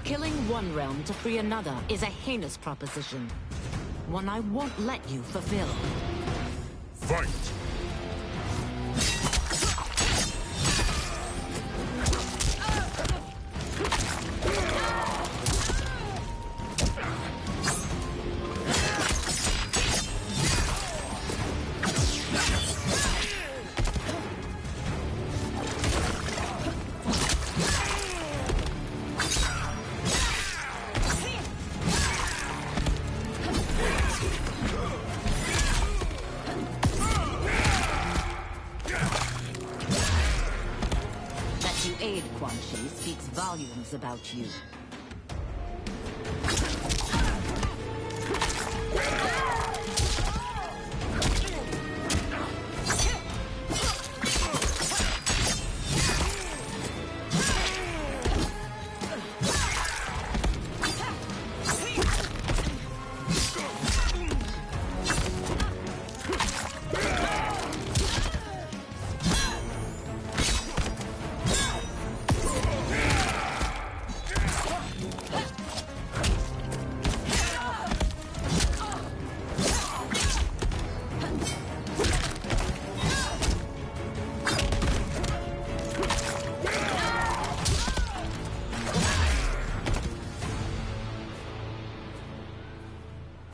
Killing one realm to free another is a heinous proposition. One I won't let you fulfill. Fight! Speaks volumes about you.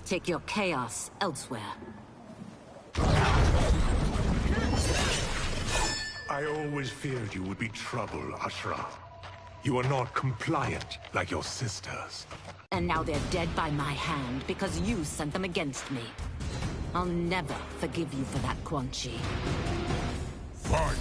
Take your chaos elsewhere. I always feared you would be trouble, Ashra. You are not compliant like your sisters. And now they're dead by my hand because you sent them against me. I'll never forgive you for that, Quan Chi. Fight!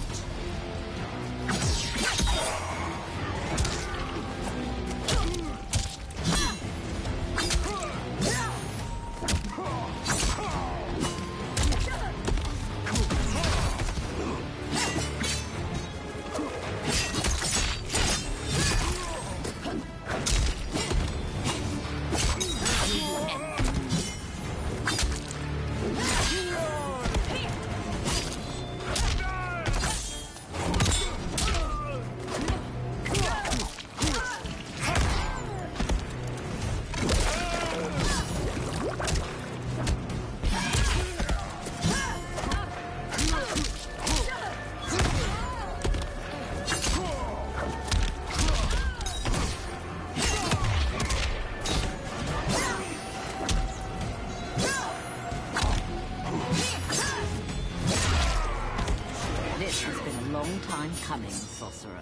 Time coming, sorcerer.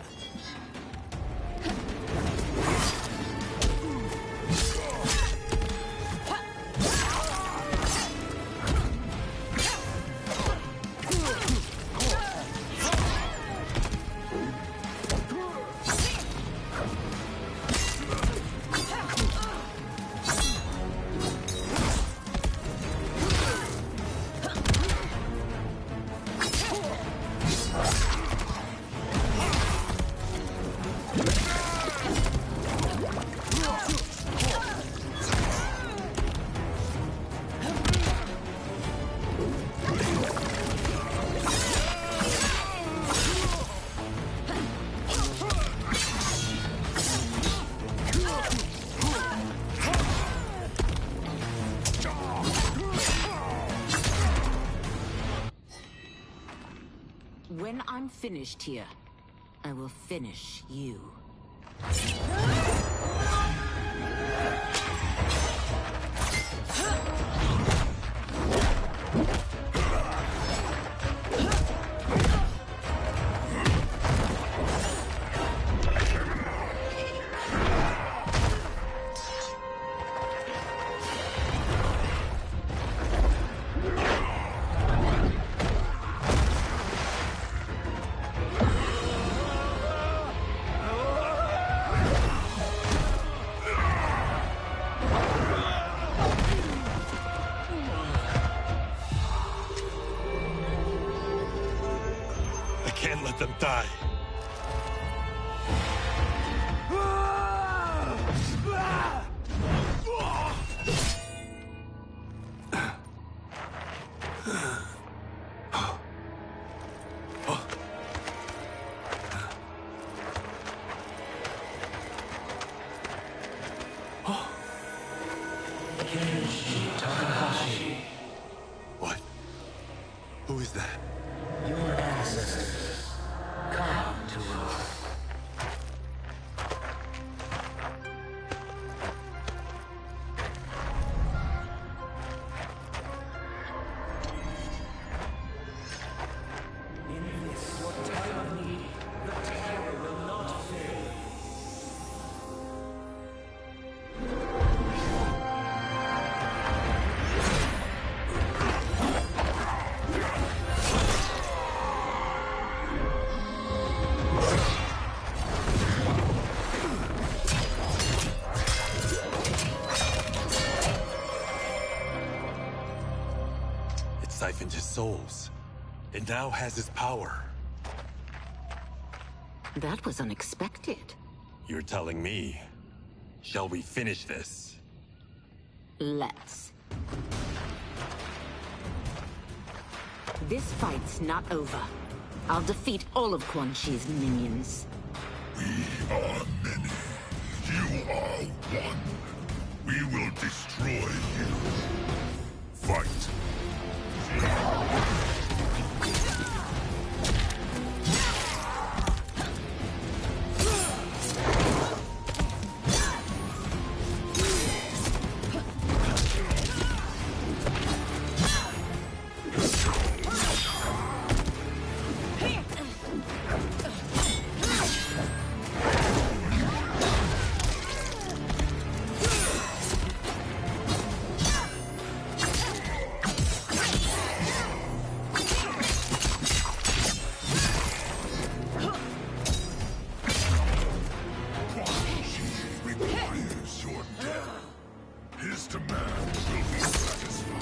When I'm finished here, I will finish you. Can't let them die. Who is that? Your ancestors come to Earth. In this, your time of need, the terror will not fail. It siphoned his souls. It now has his power. That was unexpected. You're telling me. Shall we finish this? Let's. This fight's not over. I'll defeat all of Quan Chi's minions. We are many. You are one. We will destroy you. Fight. His demand will be satisfied.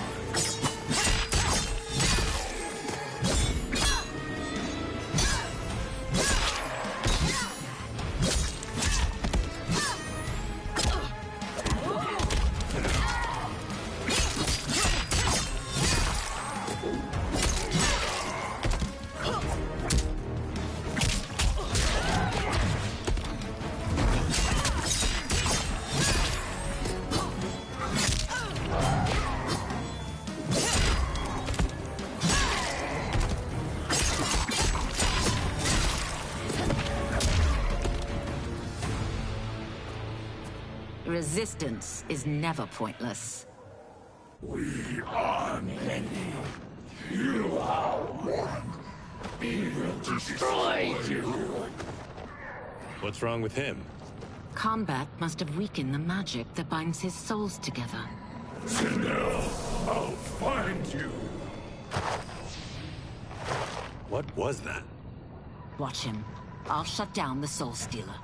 Resistance is never pointless. We are many. You are one. We will destroy you. What's wrong with him? Kombat must have weakened the magic that binds his souls together. Now, I'll find you. What was that? Watch him. I'll shut down the Soul Stealer.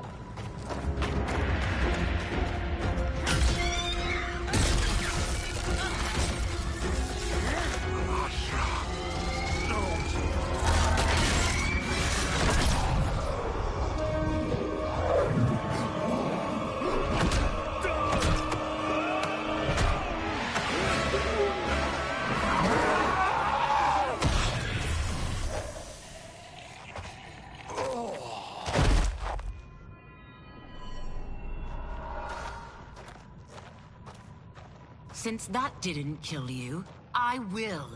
Since that didn't kill you, I will.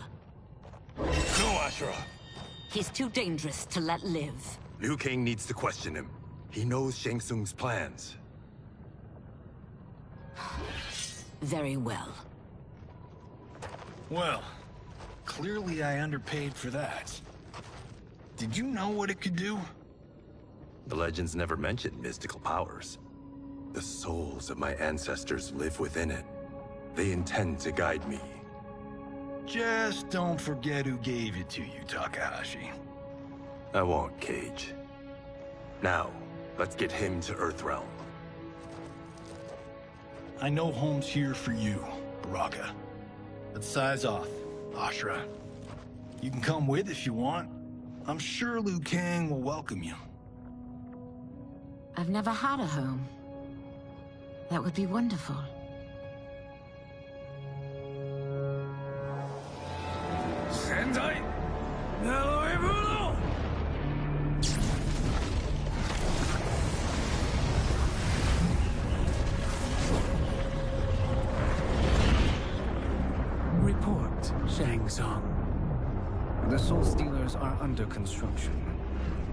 No, Ashura! He's too dangerous to let live. Liu Kang needs to question him. He knows Shang Tsung's plans. Very well. Well, clearly I underpaid for that. Did you know what it could do? The legends never mentioned mystical powers. The souls of my ancestors live within it. They intend to guide me. Just don't forget who gave it to you, Takahashi. I won't, Cage. Now, let's get him to Earthrealm. I know home's here for you, Baraka. Let's size off, Ashura. You can come with if you want. I'm sure Liu Kang will welcome you. I've never had a home. That would be wonderful. Sendai! Hello, Report, Shang Tsung. The Soul Stealers are under construction.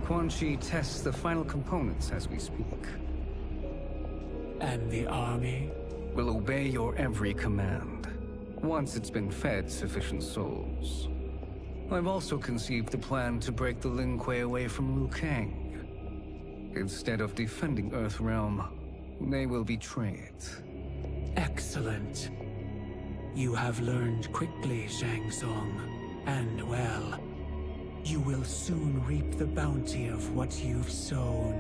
Quan Chi tests the final components as we speak. And the army? Will obey your every command, once it's been fed sufficient souls. I've also conceived the plan to break the Lin Kuei away from Liu Kang. Instead of defending Earthrealm, they will betray it. Excellent. You have learned quickly, Shang Tsung. And well, you will soon reap the bounty of what you've sown.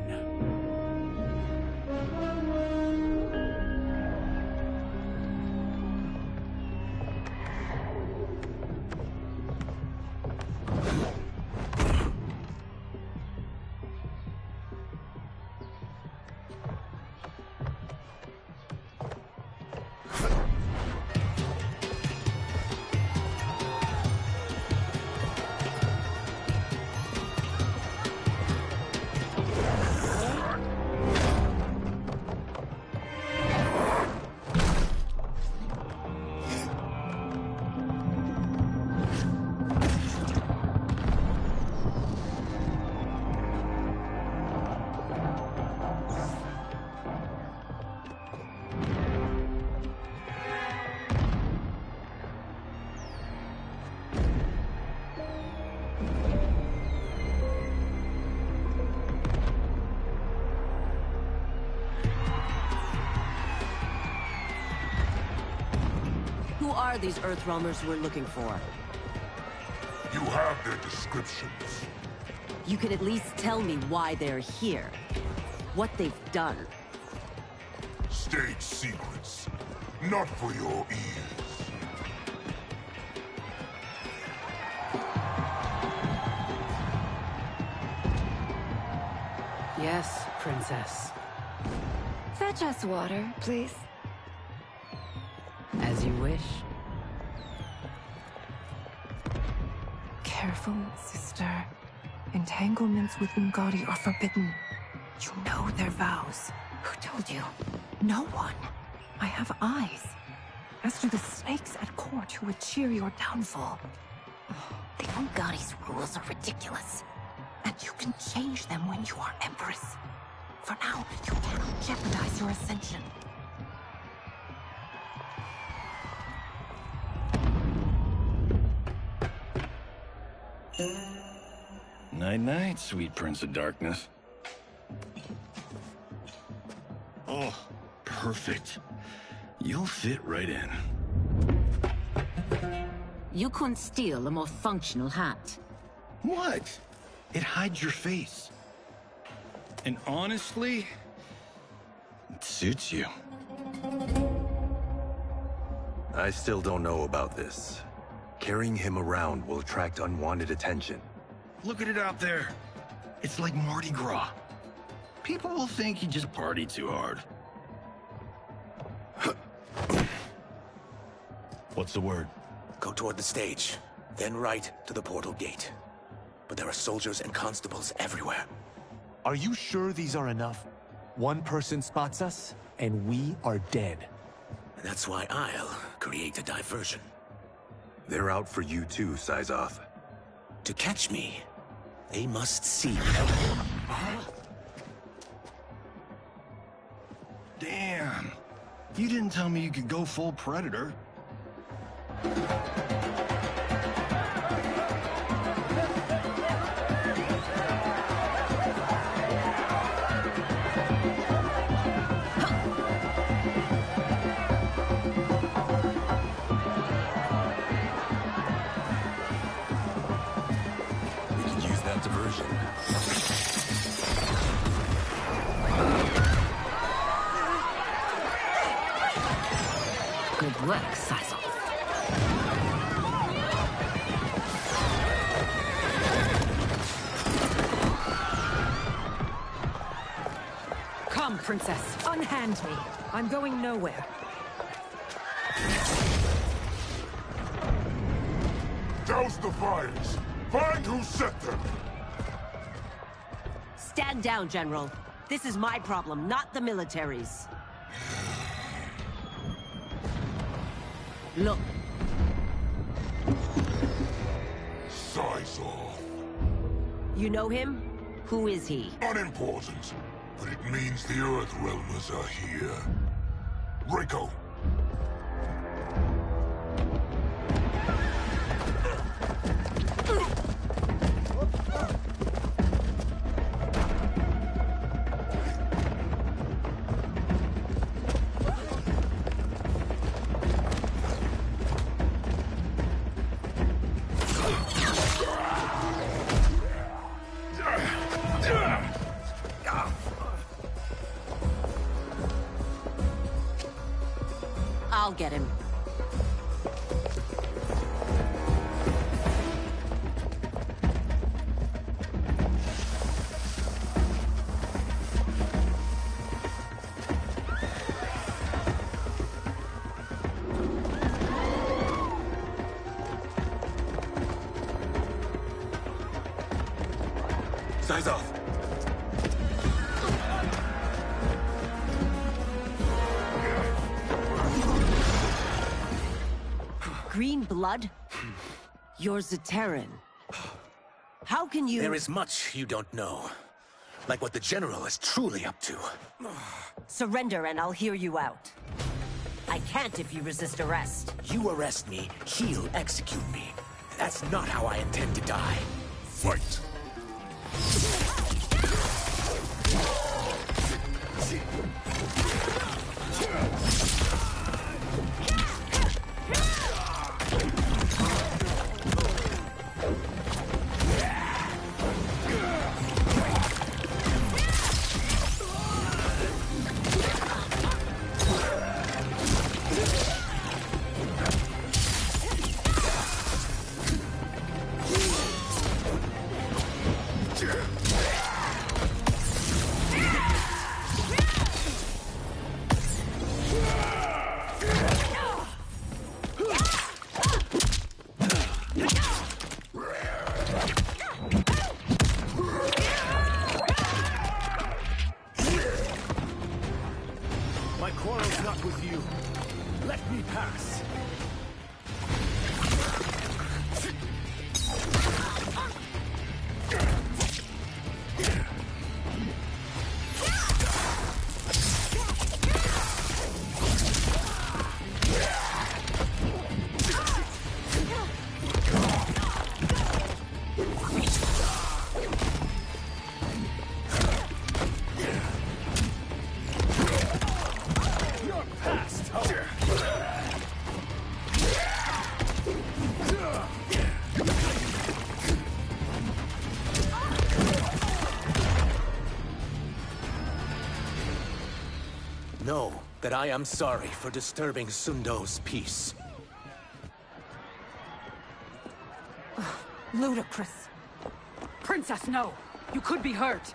Who are these Earthrealmers we're looking for? You have their descriptions. You can at least tell me why they're here. What they've done. State secrets. Not for your ears. Yes, Princess. Fetch us water, please. As you wish. Careful, sister. Entanglements with Ungadi are forbidden. You know their vows. Who told you? No one. I have eyes. As to the snakes at court who would cheer your downfall. The Ungadi's rules are ridiculous. And you can change them when you are Empress. For now, you cannot jeopardize your ascension. Night-night, sweet Prince of Darkness. Oh, perfect. You'll fit right in. You couldn't steal a more functional hat. What? It hides your face. And honestly, it suits you. I still don't know about this. Carrying him around will attract unwanted attention. Look at it out there. It's like Mardi Gras. People will think you just party too hard. What's the word? Go toward the stage, then right to the portal gate. But there are soldiers and constables everywhere. Are you sure these are enough? One person spots us, and we are dead. And that's why I'll create a diversion. They're out for you too, Syzoth. To catch me, they must see me. Damn. You didn't tell me you could go full Predator. We can use that diversion. Good work, Syzoth. Come, Princess. Unhand me. I'm going nowhere. Douse the fires. Find who set them. Stand down, General. This is my problem, not the military's. Look. Size face off. You know him? Who is he? Unimportant, but it means the Earth Realmers are here. Rico! I'll get him. Size off. Green blood? You're Zaterran. How can you— There is much you don't know. Like what the General is truly up to. Surrender and I'll hear you out. I can't if you resist arrest. You arrest me, he'll execute me. That's not how I intend to die. Fight! My quarrel's not with you. Let me pass. Know that I am sorry for disturbing Sundo's peace. Ludicrous. Princess, no! You could be hurt!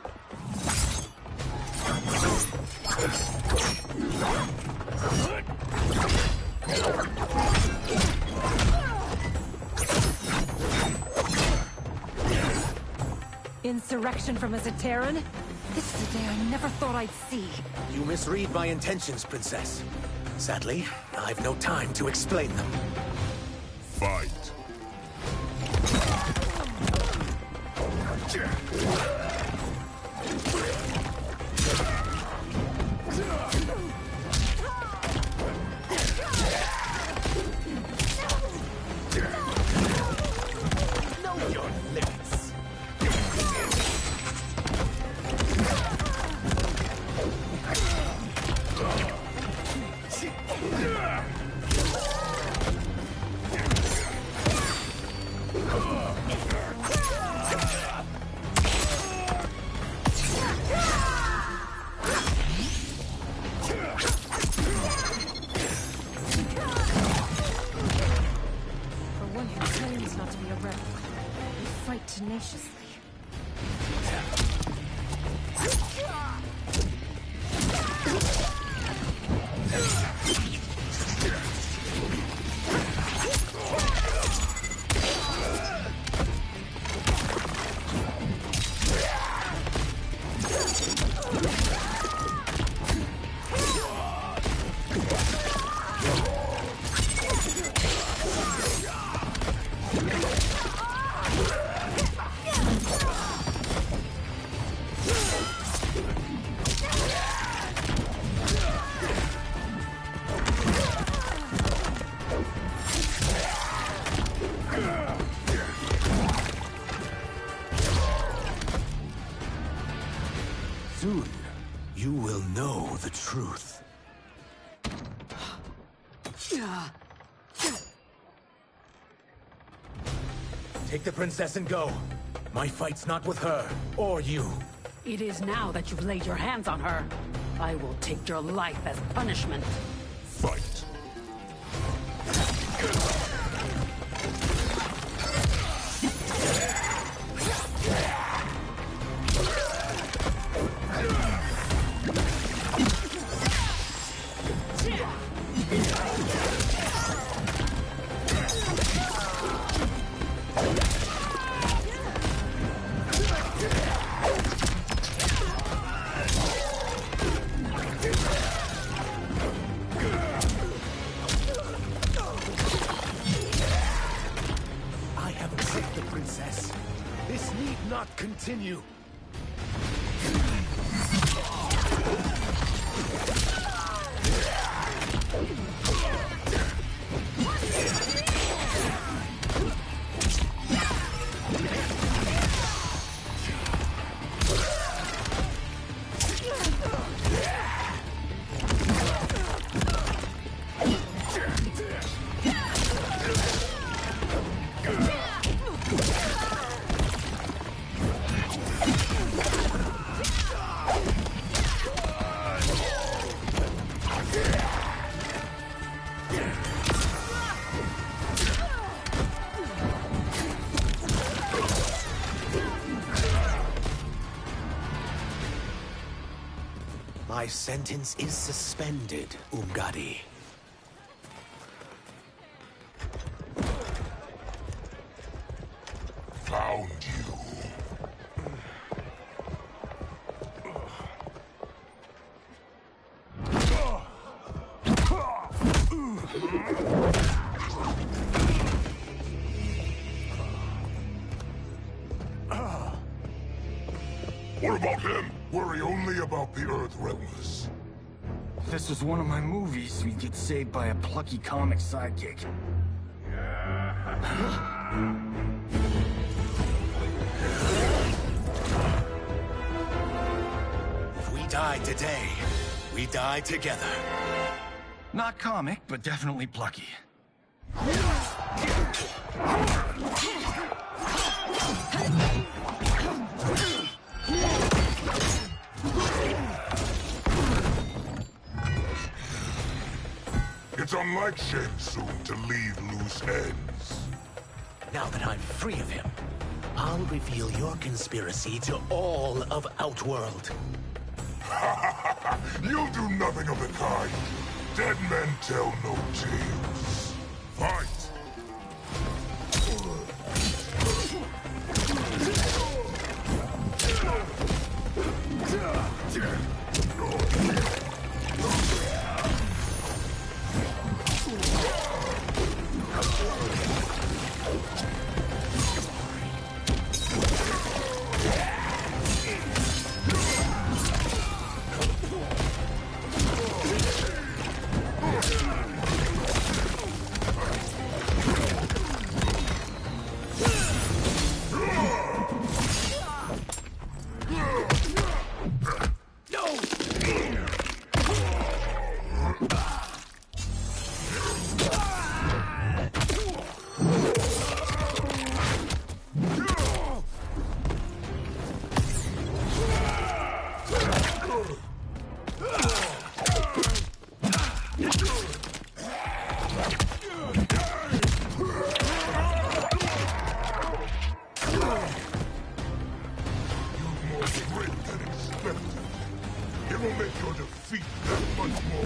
Insurrection from a Zaterran? This is a day I never thought I'd see. You misread my intentions, Princess. Sadly, I've no time to explain them. Fight! Know your limits. For one who claims not to be a rebel, you fight tenaciously. Soon, you will know the truth. Take the princess and go. My fight's not with her, or you. It is now that you've laid your hands on her. I will take your life as punishment. Fight. Continue. My sentence is suspended, Umgadi. Found you. What about him? Worry only about the Earth Realmers. If this was one of my movies, we'd get saved by a plucky comic sidekick. If we die today, we die together. Not comic, but definitely plucky. It's unlike Shang Tsung to leave loose ends. Now that I'm free of him, I'll reveal your conspiracy to all of Outworld. You'll do nothing of the kind. Dead men tell no tales. Fight! It will make your defeat that much more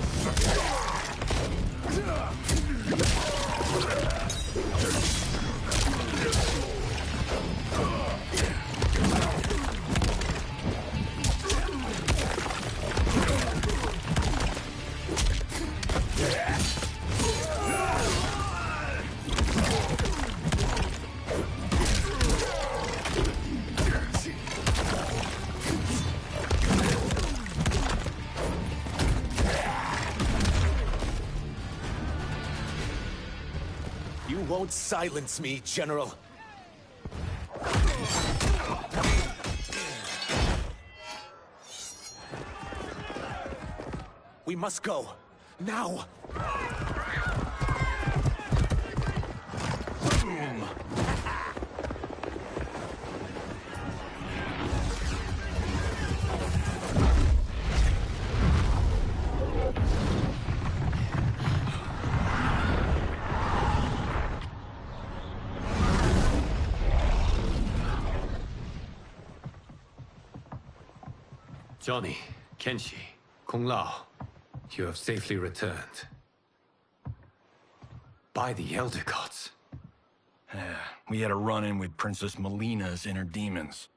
You won't silence me, General. We must go. Now! Boom! Johnny, Kenshi, Kung Lao, you have safely returned. By the Elder Gods. We had a run-in with Princess Melina's inner demons.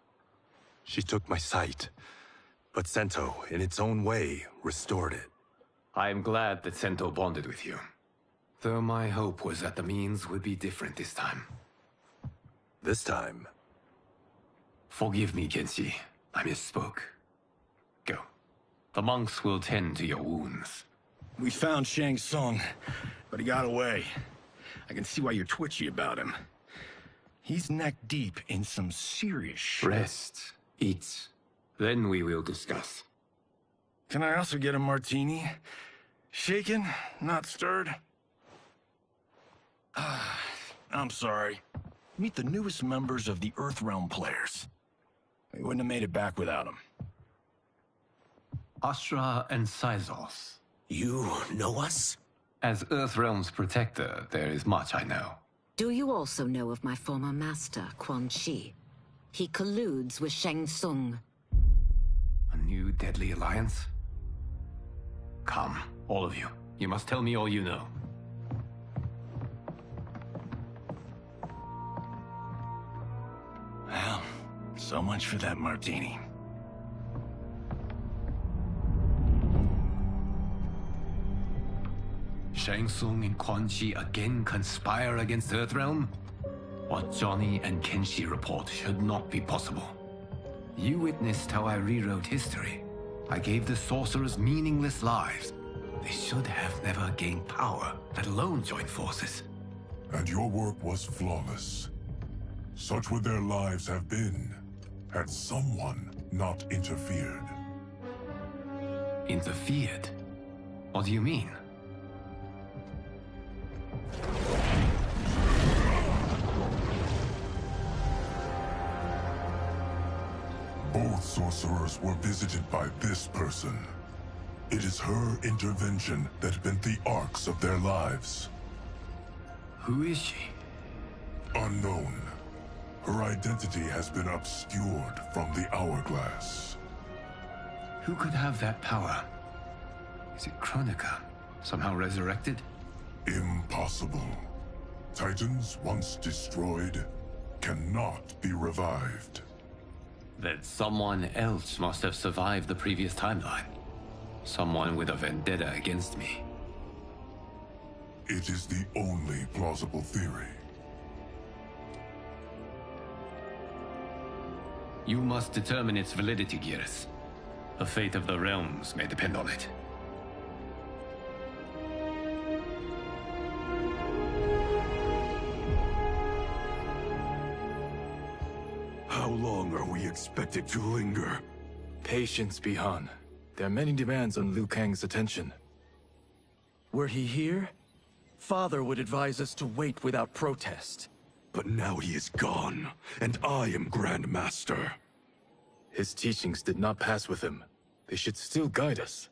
She took my sight, but Sento, in its own way, restored it. I am glad that Sento bonded with you. Though my hope was that the means would be different this time. This time? Forgive me, Kenshi. I misspoke. Go. The monks will tend to your wounds. We found Shang Tsung, but he got away. I can see why you're twitchy about him. He's neck-deep in some serious shit. Rest. Eat. Then we will discuss. Can I also get a martini? Shaken, not stirred? I'm sorry. Meet the newest members of the Earthrealm players. We wouldn't have made it back without them. Astra and Syzos. You know us? As Earthrealm's protector, there is much I know. Do you also know of my former master, Quan Chi? He colludes with Shang Tsung. A new deadly alliance? Come, all of you. You must tell me all you know. Well, so much for that martini. Shang Tsung and Quan Chi again conspire against Earthrealm? What Johnny and Kenshi report should not be possible. You witnessed how I rewrote history. I gave the sorcerers meaningless lives. They should have never gained power, let alone join forces. And your work was flawless. Such would their lives have been, had someone not interfered. Interfered? What do you mean? Both sorcerers were visited by this person. It is her intervention that bent the arcs of their lives. Who is she? Unknown. Her identity has been obscured from the hourglass. Who could have that power? Is it Kronika? Somehow resurrected? Impossible. Titans once destroyed cannot be revived. That someone else must have survived the previous timeline. Someone with a vendetta against me. It is the only plausible theory. You must determine its validity, Geras. The fate of the realms may depend on it. How long are we expected to linger? Patience, Bihan. There are many demands on Liu Kang's attention. Were he here, Father would advise us to wait without protest. But now he is gone, and I am Grand Master. His teachings did not pass with him. They should still guide us.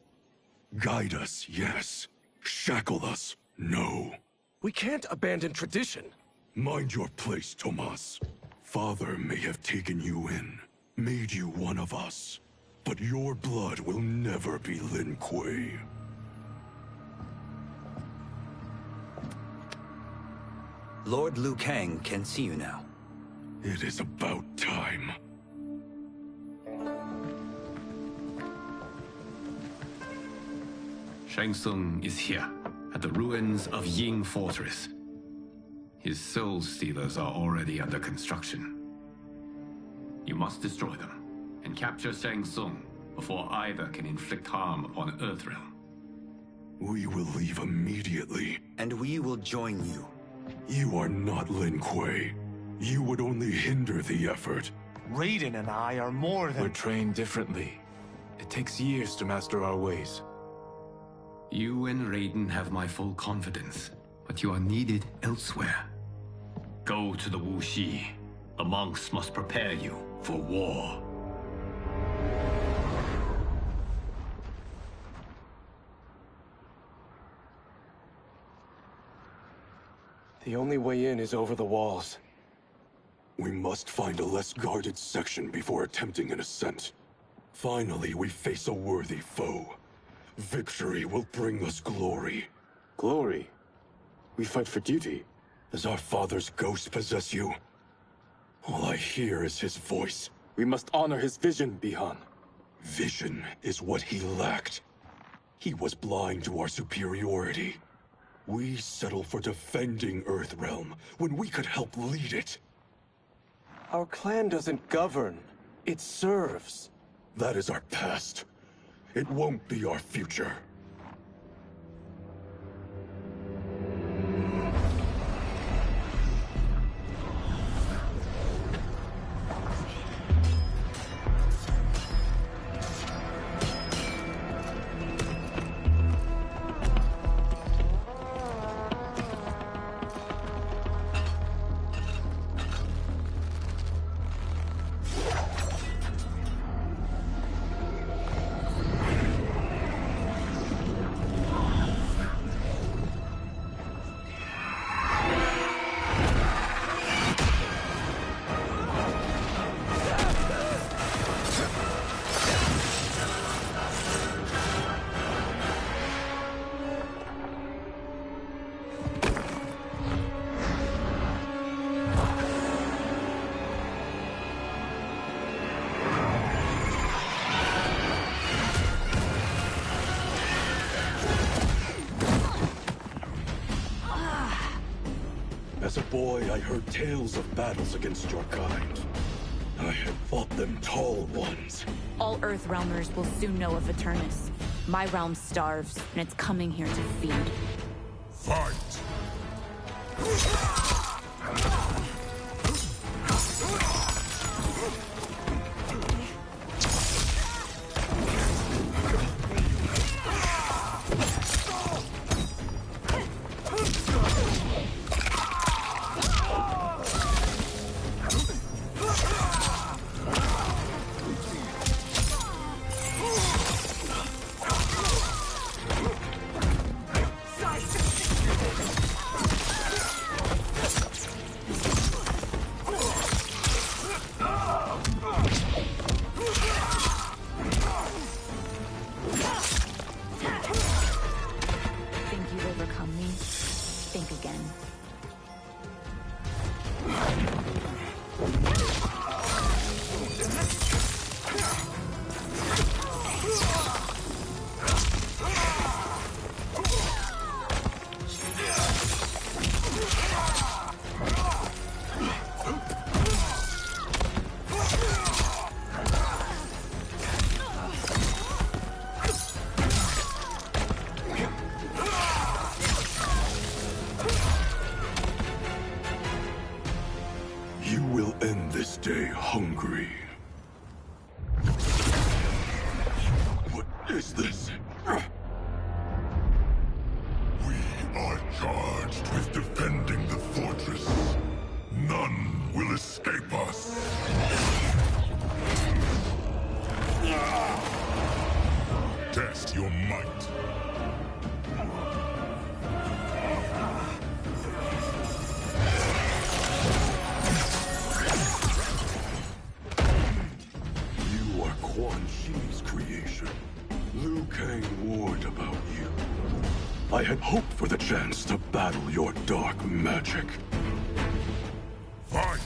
Guide us, yes. Shackle us, no. We can't abandon tradition. Mind your place, Tomas. Father may have taken you in, made you one of us. But your blood will never be Lin Kuei. Lord Liu Kang can see you now. It is about time. Shang Tsung is here, at the ruins of Ying Fortress. His Soul Stealers are already under construction. You must destroy them, and capture Shang Tsung before either can inflict harm upon Earthrealm. We will leave immediately. And we will join you. You are not Lin Kuei. You would only hinder the effort. Raiden and I are more than... We're trained differently. It takes years to master our ways. You and Raiden have my full confidence, but you are needed elsewhere. Go to the Wuxi. The monks must prepare you for war. The only way in is over the walls. We must find a less guarded section before attempting an ascent. Finally, we face a worthy foe. Victory will bring us glory. Glory? We fight for duty. Does our father's ghost possess you? All I hear is his voice. We must honor his vision, Bihan. Vision is what he lacked. He was blind to our superiority. We settle for defending Earthrealm when we could help lead it. Our clan doesn't govern. It serves. That is our past. It won't be our future. As a boy, I heard tales of battles against your kind. I had fought them tall ones. All Earthrealmers will soon know of Eternus. My realm starves, and it's coming here to feed. Fight! You will end this day hungry. What is this? We are charged with defending the fortress. None will escape us. Test your might. Quan Chi's creation. Liu Kang warned about you. I had hoped for the chance to battle your dark magic. Fight!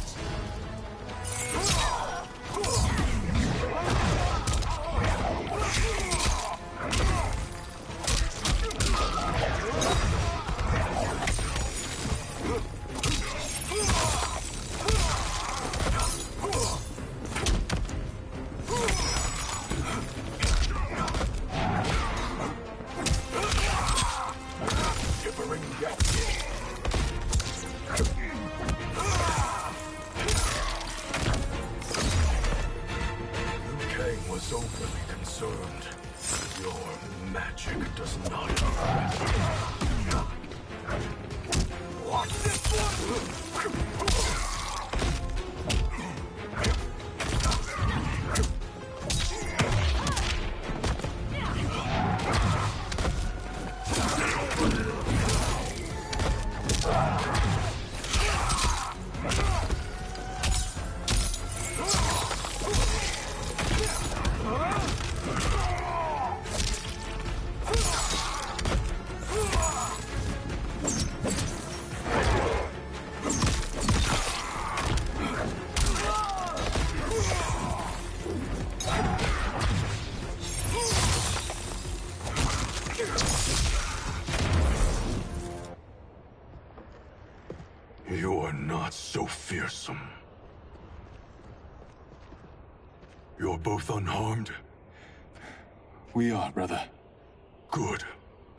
Was overly concerned. Your magic does not impress me. Watch this one! You're not so fearsome. You're both unharmed? We are, brother. Good.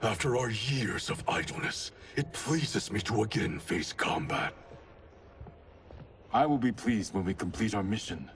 After our years of idleness, it pleases me to again face combat. I will be pleased when we complete our mission.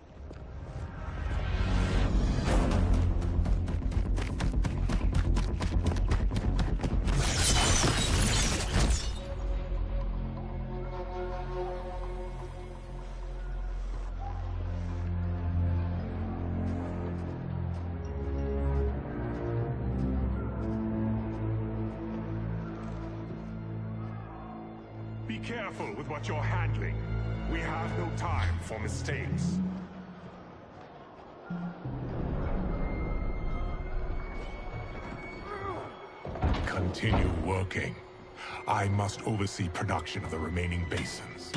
Be careful with what you're handling. We have no time for mistakes. Continue working. I must oversee production of the remaining basins.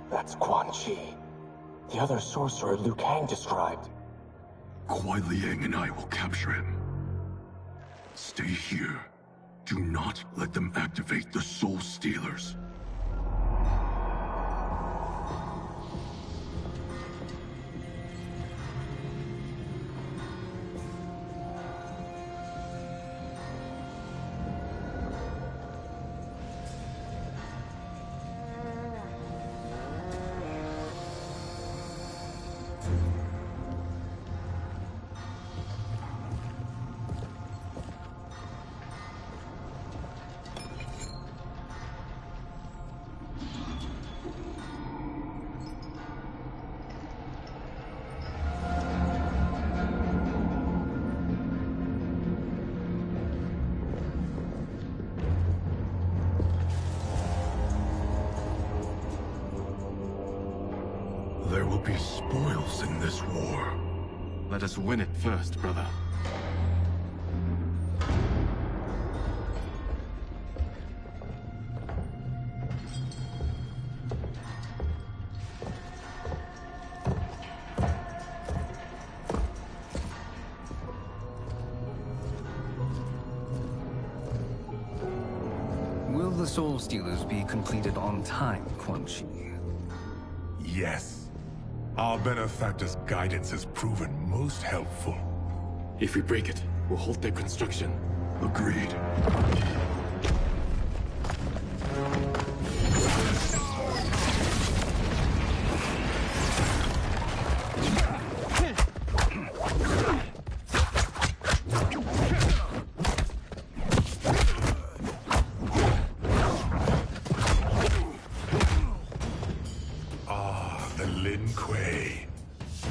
That's Quan Chi. The other sorcerer Liu Kang described. Kuai Liang and I will capture him. Stay here. Do not let them activate the Soul Stealers. There will be spoils in this war. Let us win it first, brother. Will the Soul Stealers be completed on time, Quan Chi? Yes. Our benefactor's guidance has proven most helpful. If we break it, we'll halt their construction. Agreed.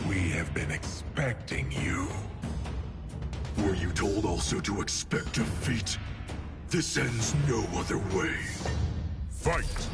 We have been expecting you. Were you told also to expect defeat? This ends no other way. Fight!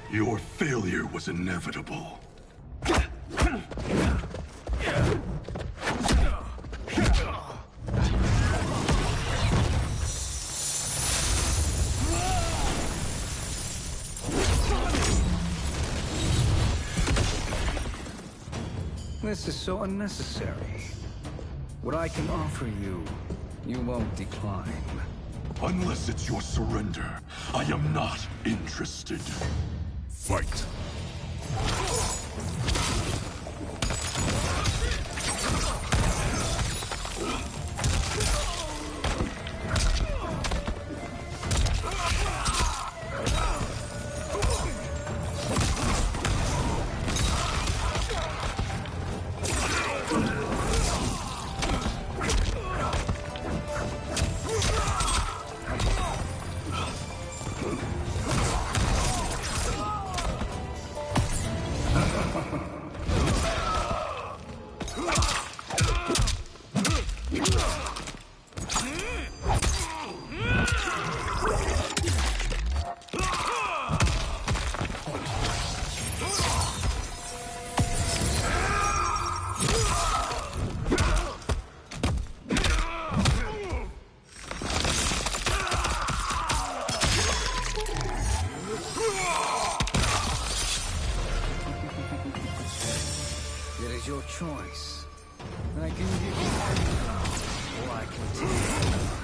Your failure was inevitable. This is so unnecessary. What I can offer you, you won't decline. Unless it's your surrender, I am not interested. Fight. It is your choice. I can give you anything, or I can take your life.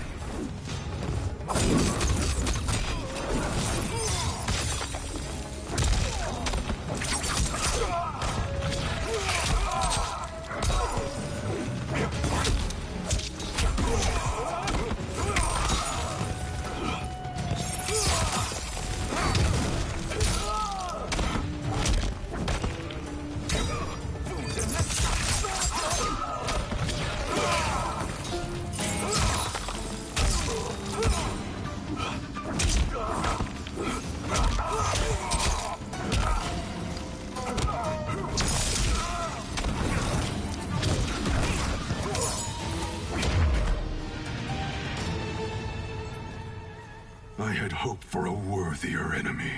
I had hoped for a worthier enemy.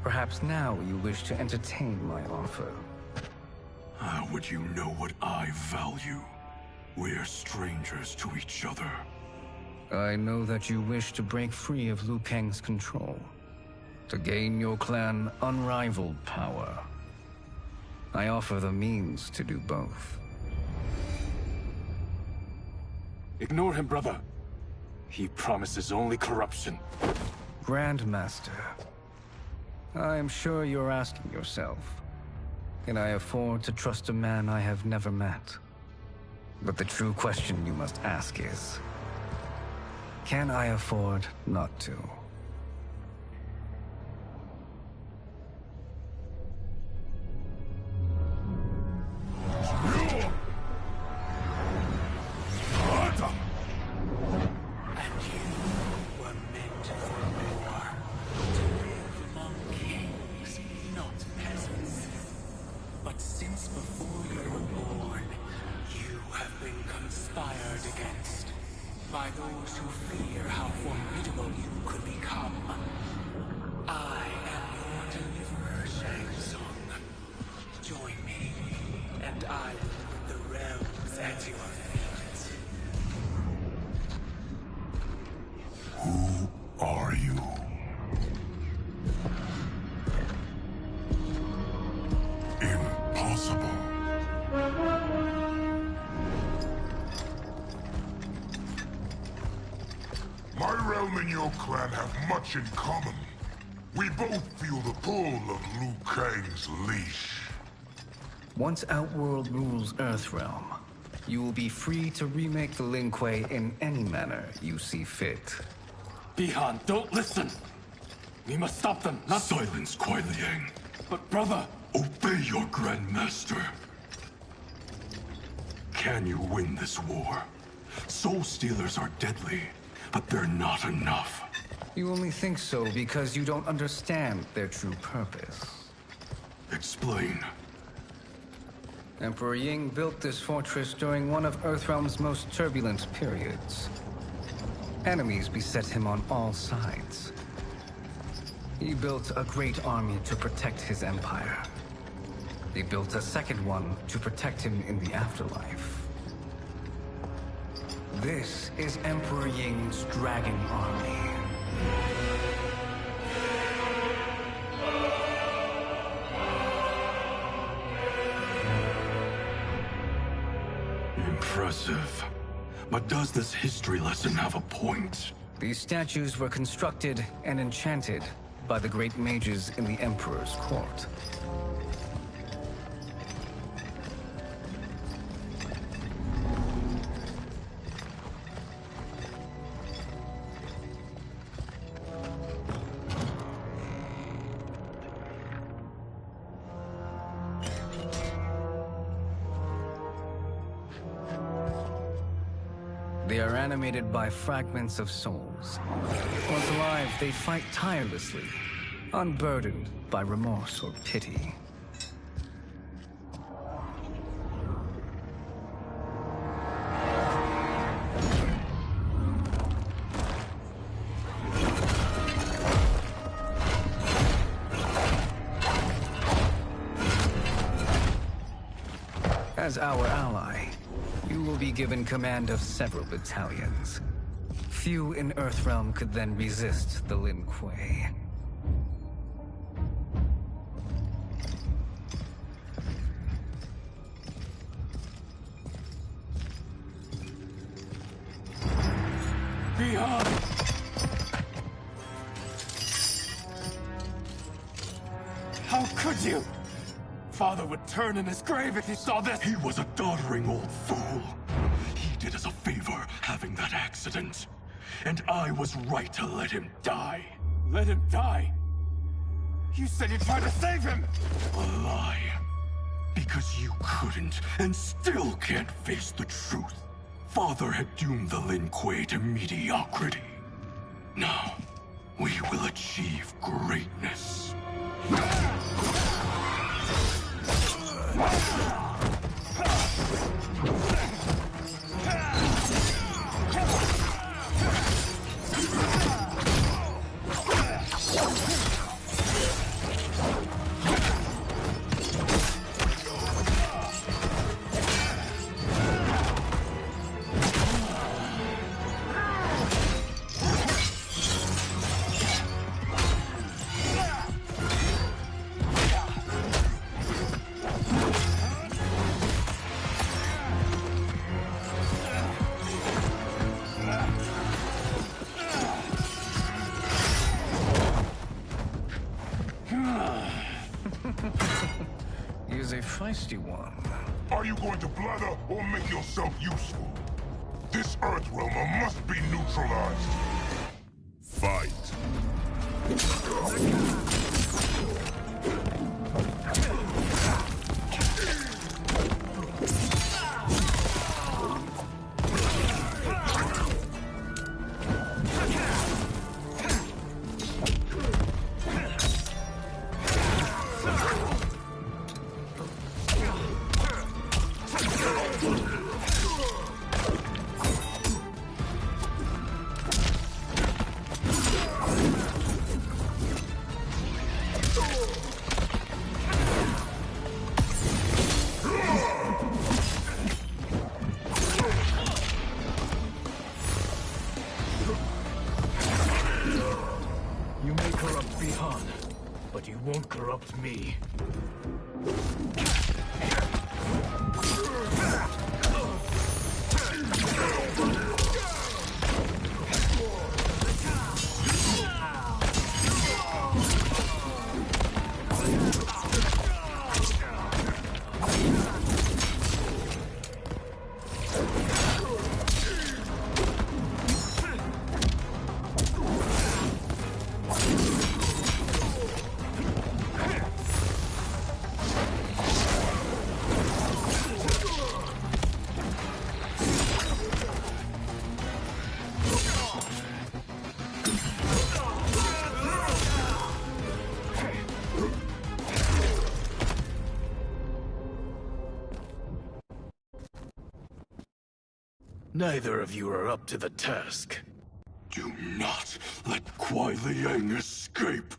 Perhaps now you wish to entertain my offer. How would you know what I value? We're strangers to each other. I know that you wish to break free of Liu Kang's control, to gain your clan unrivaled power. I offer the means to do both. Ignore him, brother. He promises only corruption. Grandmaster, I am sure you're asking yourself, can I afford to trust a man I have never met? But the true question you must ask is, can I afford not to? By those who fear how formidable you could become. I am your deliverer, Shang Tsung. Join me, and I will put the realms at your feet. My realm and your clan have much in common. We both feel the pull of Liu Kang's leash. Once Outworld rules Earthrealm, you will be free to remake the Lin Kuei in any manner you see fit. Bihan, don't listen! We must stop them, not— Silence, Kuai Liang. But brother— Obey your Grandmaster. Can you win this war? Soul Stealers are deadly, but they're not enough. You only think so because you don't understand their true purpose. Explain. Emperor Ying built this fortress during one of Earthrealm's most turbulent periods. Enemies beset him on all sides. He built a great army to protect his empire. He built a second one to protect him in the afterlife. This is Emperor Ying's Dragon Army. Impressive. But does this history lesson have a point? These statues were constructed and enchanted by the great mages in the Emperor's court. They are animated by fragments of souls. Once alive, they fight tirelessly, unburdened by remorse or pity. As our ally, you will be given command of several battalions. Few in Earthrealm could then resist the Lin Kuei. Bihan! How could you? Father would turn in his grave if he saw this! He was a doddering old fool. He did us a favor having that accident. And I was right to let him die. Let him die? You said you tried to save him! A lie. Because you couldn't, and still can't face the truth. Father had doomed the Lin Kuei to mediocrity. Now, we will achieve greatness. He is a feisty one. Are you going to blather or make yourself useful? This Earthrealmer must be neutralized. Fight. You may corrupt Bihan, but you won't corrupt me. Neither of you are up to the task. Do not let Kuai Liang escape.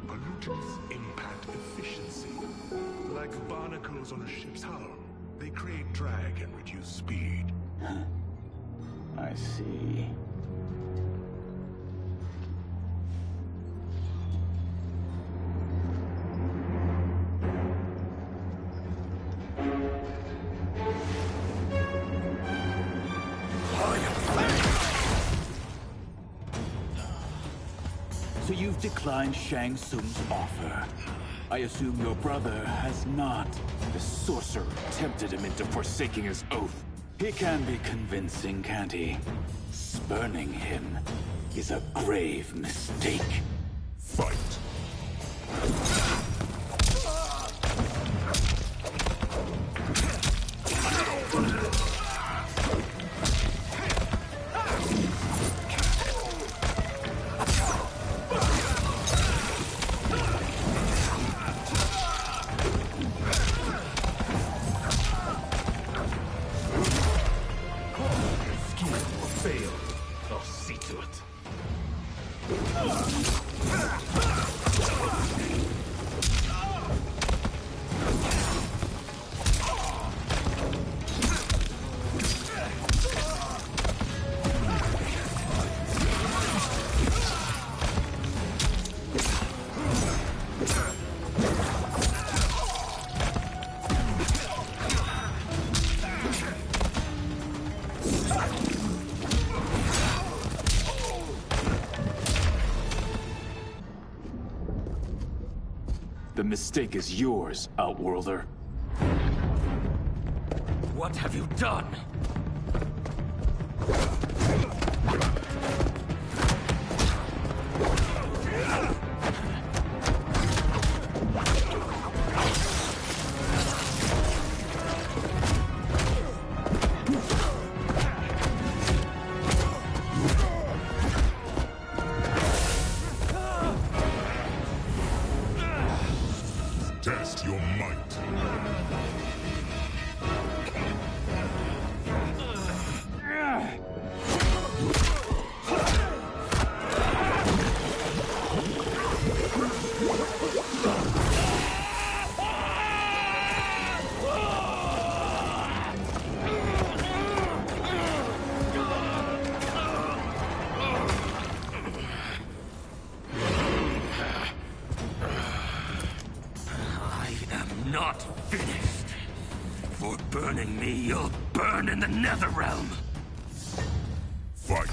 Pollutants impact efficiency. Like barnacles on a ship's hull. They create drag and reduce speed. I see. So you've declined Shang Tsung's offer. I assume your brother has not. The sorcerer tempted him into forsaking his oath. He can be convincing, can't he? Spurning him is a grave mistake. Fight. I'll see to it. The mistake is yours, Outworlder. What have you done? Test your might. Not finished. For burning me, you'll burn in the Netherrealm. Fight.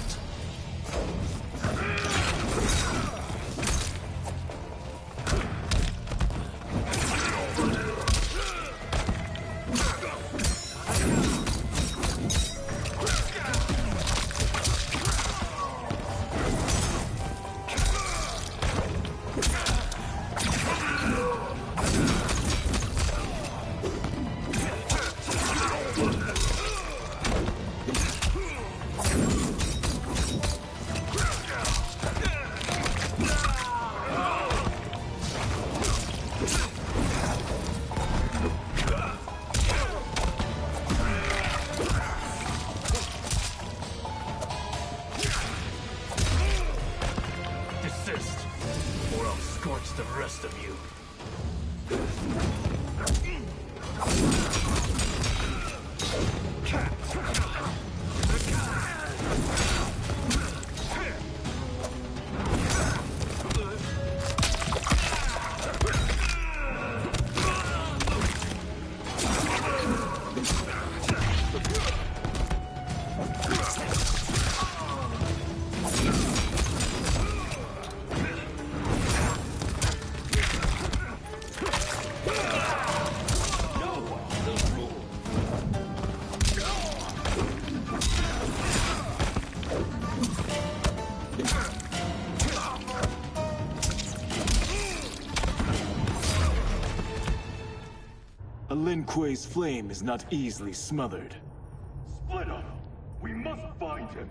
Desist, or I'll scorch the rest of you. A Lin Kuei's flame is not easily smothered. Split up! We must find him!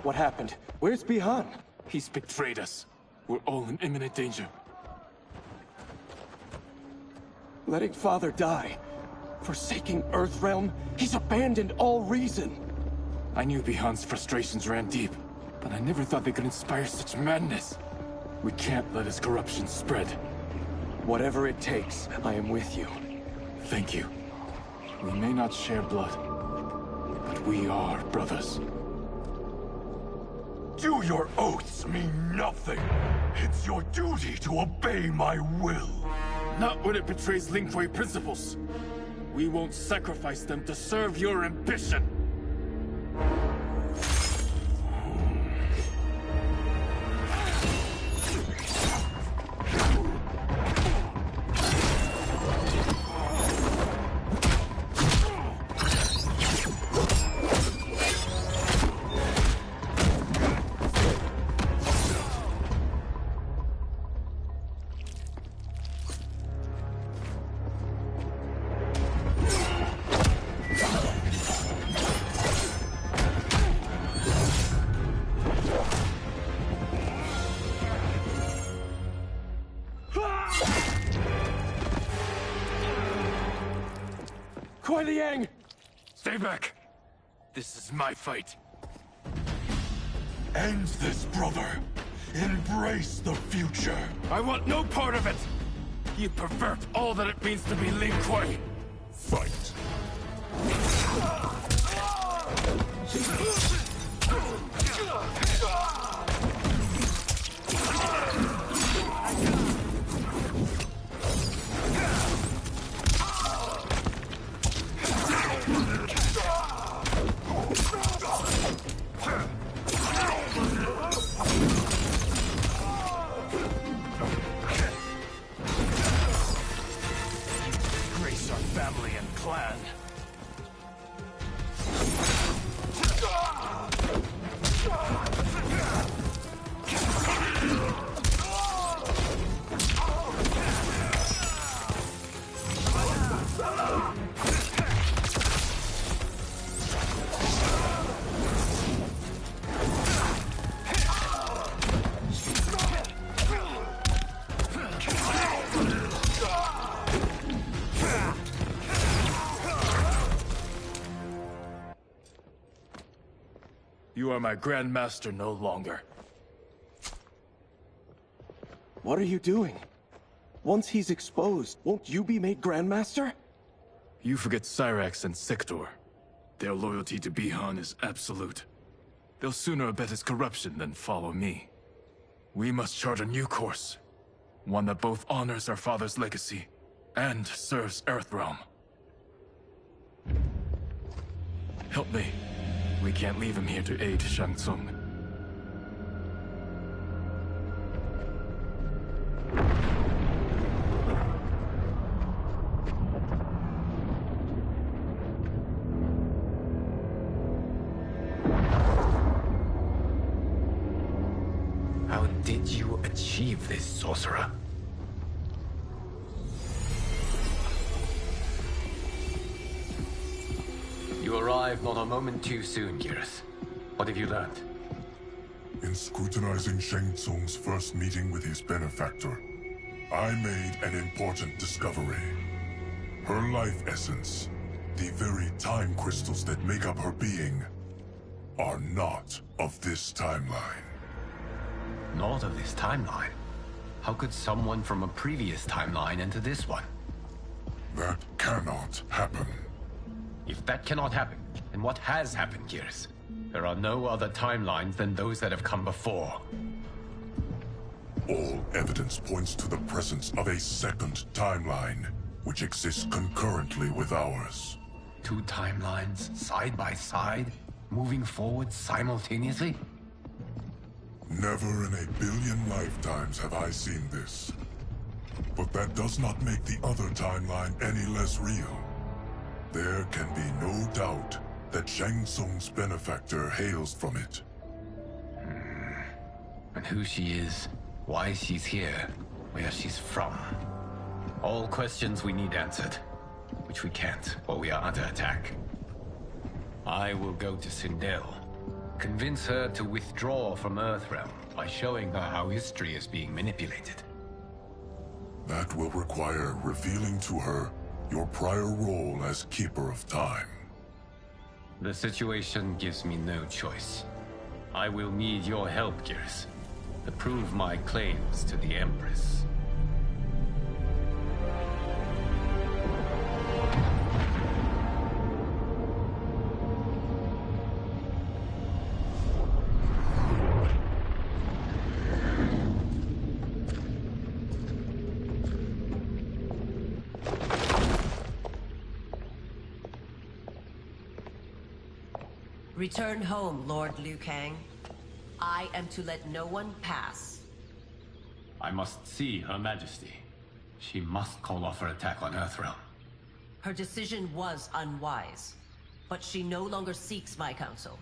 What happened? Where's Bihan? He's betrayed us. We're all in imminent danger. Letting Father die. Forsaking Earthrealm. He's abandoned all reason. I knew Bihan's frustrations ran deep, but I never thought they could inspire such madness. We can't let his corruption spread. Whatever it takes, I am with you. Thank you. We may not share blood, but we are brothers. Do your oaths mean nothing? It's your duty to obey my will. Not when it betrays Lin Kuei principles. We won't sacrifice them to serve your ambition. Stay back! This is my fight. End this, brother. Embrace the future. I want no part of it! You pervert all that it means to be Lin Kuei! Fight. You are my Grandmaster no longer. What are you doing? Once he's exposed, won't you be made Grandmaster? You forget Cyrax and Sector. Their loyalty to Bihan is absolute. They'll sooner abet his corruption than follow me. We must chart a new course. One that both honors our father's legacy and serves Earthrealm. Help me. We can't leave him here to aid Shang Tsung. How did you achieve this, sorcerer? You arrived not a moment too soon, Geras. What have you learned? In scrutinizing Shang Tsung's first meeting with his benefactor, I made an important discovery. Her life essence, the very time crystals that make up her being, are not of this timeline. Not of this timeline? How could someone from a previous timeline enter this one? That cannot happen. If that cannot happen, then what has happened, Geras? There are no other timelines than those that have come before. All evidence points to the presence of a second timeline, which exists concurrently with ours. Two timelines, side by side, moving forward simultaneously? Never in a billion lifetimes have I seen this. But that does not make the other timeline any less real. There can be no doubt that Shang Tsung's benefactor hails from it. And who she is, why she's here, where she's from. All questions we need answered, which we can't while we are under attack. I will go to Sindel, convince her to withdraw from Earthrealm by showing her how history is being manipulated. That will require revealing to her your prior role as Keeper of Time. The situation gives me no choice. I will need your help, Gears, to prove my claims to the Empress. Return home, Lord Liu Kang. I am to let no one pass. I must see Her Majesty. She must call off her attack on Earthrealm. Her decision was unwise, but she no longer seeks my counsel,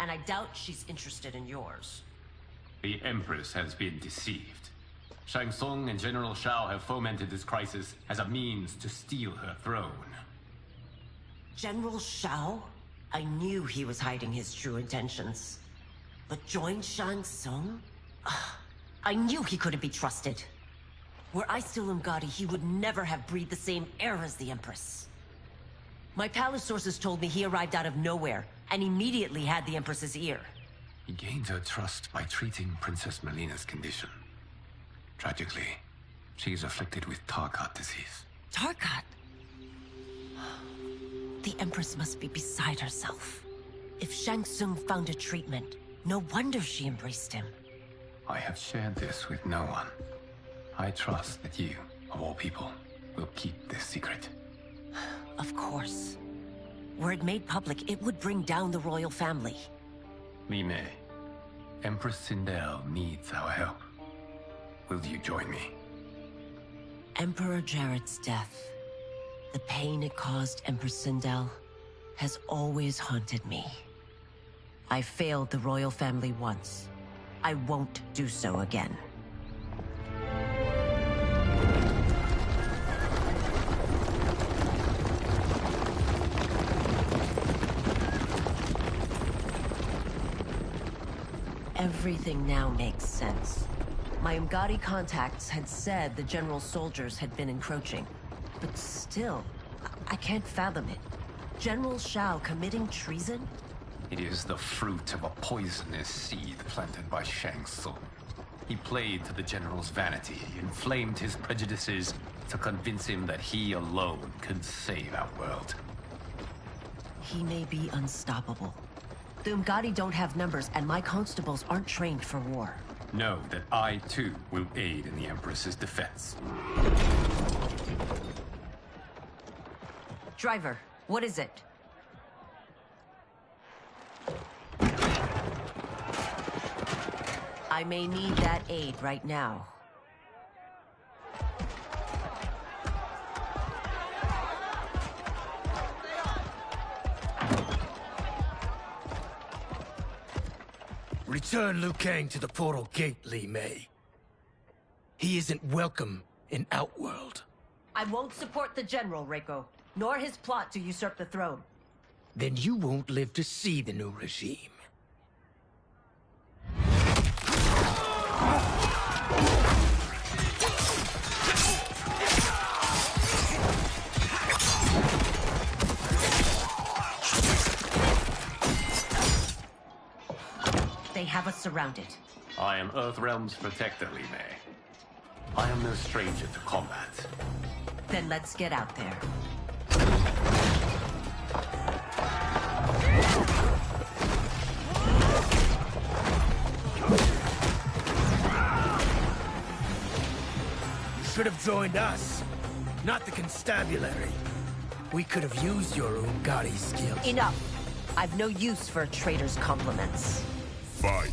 and I doubt she's interested in yours. The Empress has been deceived. Shang Tsung and General Shao have fomented this crisis as a means to steal her throne. General Shao? I knew he was hiding his true intentions. But join Shang Tsung? I knew he couldn't be trusted. Were I still Umgadi, he would never have breathed the same air as the Empress. My palace sources told me he arrived out of nowhere, and immediately had the Empress's ear. He gained her trust by treating Princess Melina's condition. Tragically, she is afflicted with Tarkat disease. Tarkat? The Empress must be beside herself. If Shang Tsung found a treatment, no wonder she embraced him. I have shared this with no one. I trust that you, of all people, will keep this secret. Of course. Were it made public, it would bring down the royal family. Li Mei, Empress Sindel needs our help. Will you join me? Emperor Jarrett's death, the pain it caused Empress Sindel, has always haunted me. I failed the royal family once. I won't do so again. Everything now makes sense. My Umgadi contacts had said the general soldiers had been encroaching. But still, I can't fathom it. General Shao committing treason? It is the fruit of a poisonous seed planted by Shang Tsung. He played to the general's vanity, inflamed his prejudices to convince him that he alone could save our world. He may be unstoppable. The Umgadi don't have numbers, and my constables aren't trained for war. Know that I, too, will aid in the Empress's defense. Driver, what is it? I may need that aid right now. Return Liu Kang to the portal gate, Li Mei. He isn't welcome in Outworld. I won't support the General, Reiko, nor his plot to usurp the throne. Then you won't live to see the new regime. They have us surrounded. I am Earthrealm's protector, Li Mei. I am no stranger to combat. Then let's get out there. You should have joined us, not the constabulary. We could have used your Umgadi skills. Enough! I've no use for a traitor's compliments. Fight.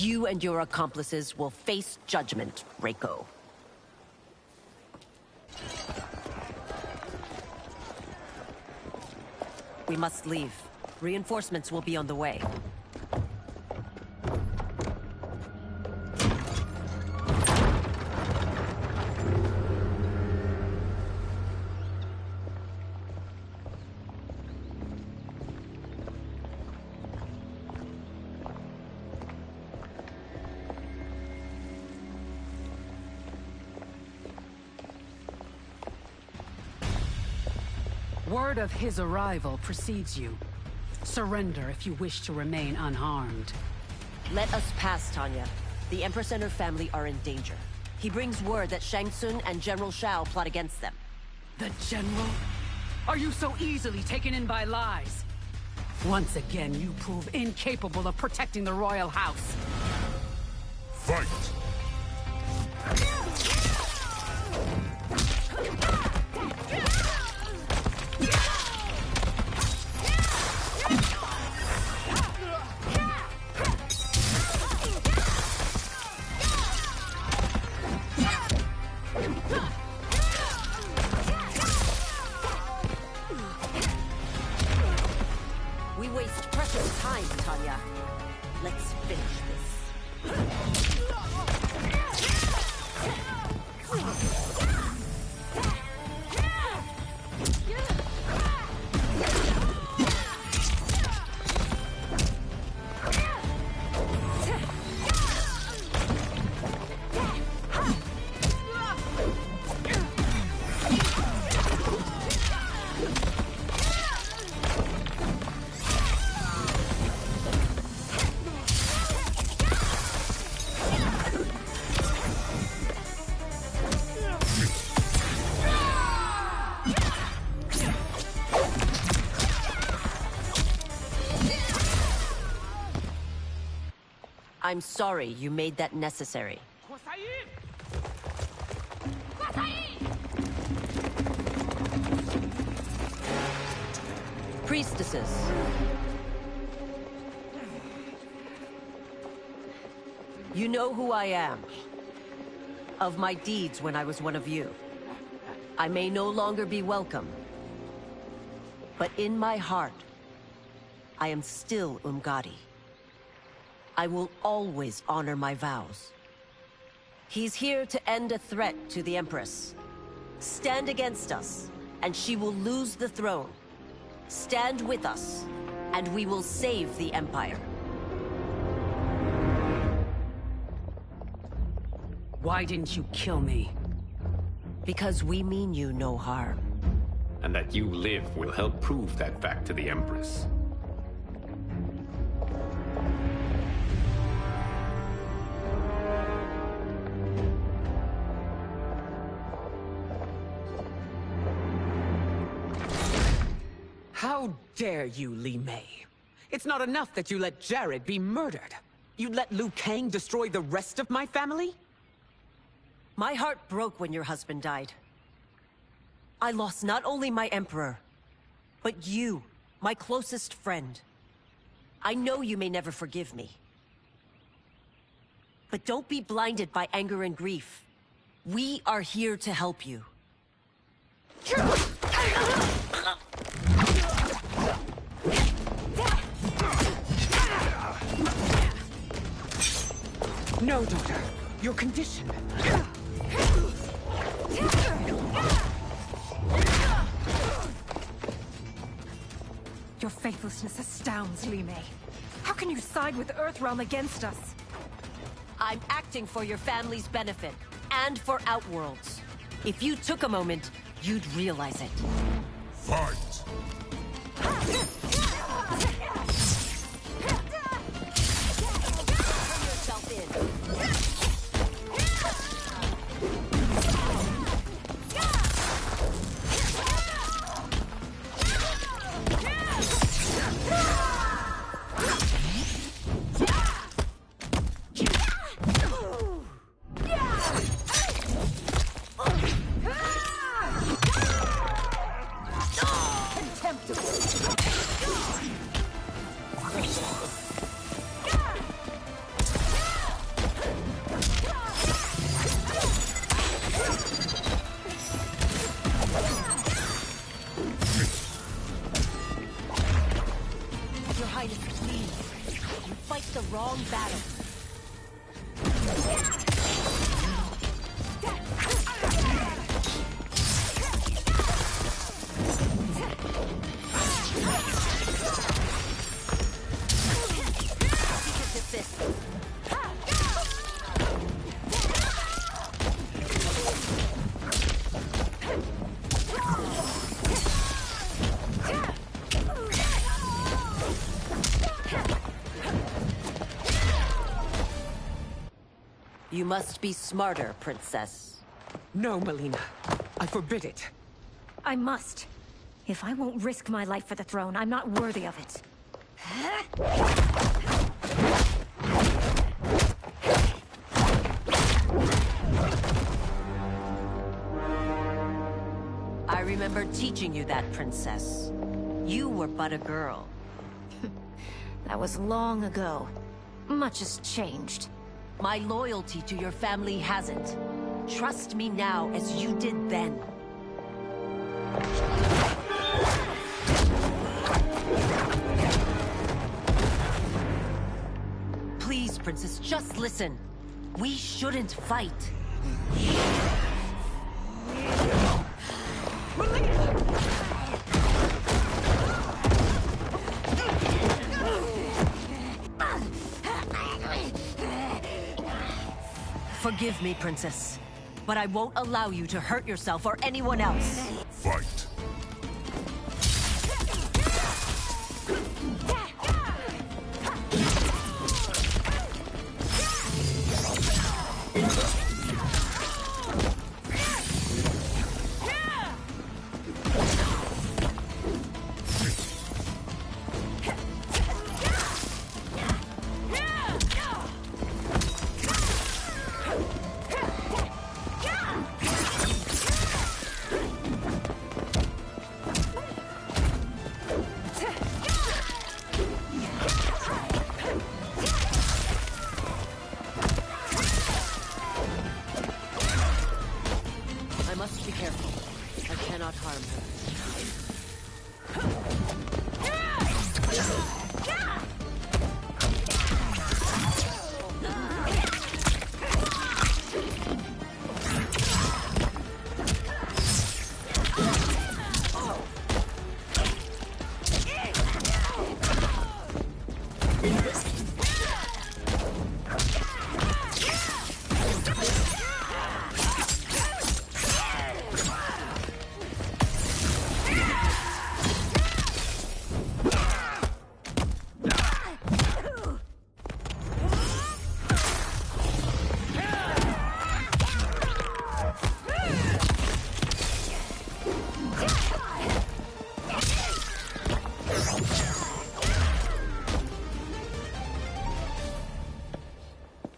You and your accomplices will face judgment, Reiko. We must leave. Reinforcements will be on the way. Word of his arrival precedes you. Surrender if you wish to remain unharmed. Let us pass, Tanya. The Empress and her family are in danger. He brings word that Shang Tsung and General Shao plot against them. The General? Are you so easily taken in by lies? Once again, you prove incapable of protecting the royal house. Fight! We waste precious time, Tanya. Let's finish this. I'm sorry you made that necessary. Priestesses. You know who I am. Of my deeds when I was one of you. I may no longer be welcome. But in my heart, I am still Umgadi. I will always honor my vows. He's here to end a threat to the Empress. Stand against us, and she will lose the throne. Stand with us, and we will save the Empire. Why didn't you kill me? Because we mean you no harm. And that you live will help prove that fact to the Empress. How dare you, Li Mei? It's not enough that you let Jared be murdered. You'd let Liu Kang destroy the rest of my family? My heart broke when your husband died. I lost not only my emperor, but you, my closest friend. I know you may never forgive me. But don't be blinded by anger and grief. We are here to help you. No, daughter. Your condition. Your faithlessness astounds, Li Mei. How can you side with Earthrealm against us? I'm acting for your family's benefit, and for Outworld's. If you took a moment, you'd realize it. Fight! Yourself in. the wrong battle. You must be smarter, Princess. No, Melina. I forbid it. I must. If I won't risk my life for the throne, I'm not worthy of it. I remember teaching you that, Princess. You were but a girl. That was long ago. Much has changed. My loyalty to your family hasn't. Trust me now as you did then. Please, Princess, just listen. We shouldn't fight. Forgive me, Princess, but I won't allow you to hurt yourself or anyone else. Fight.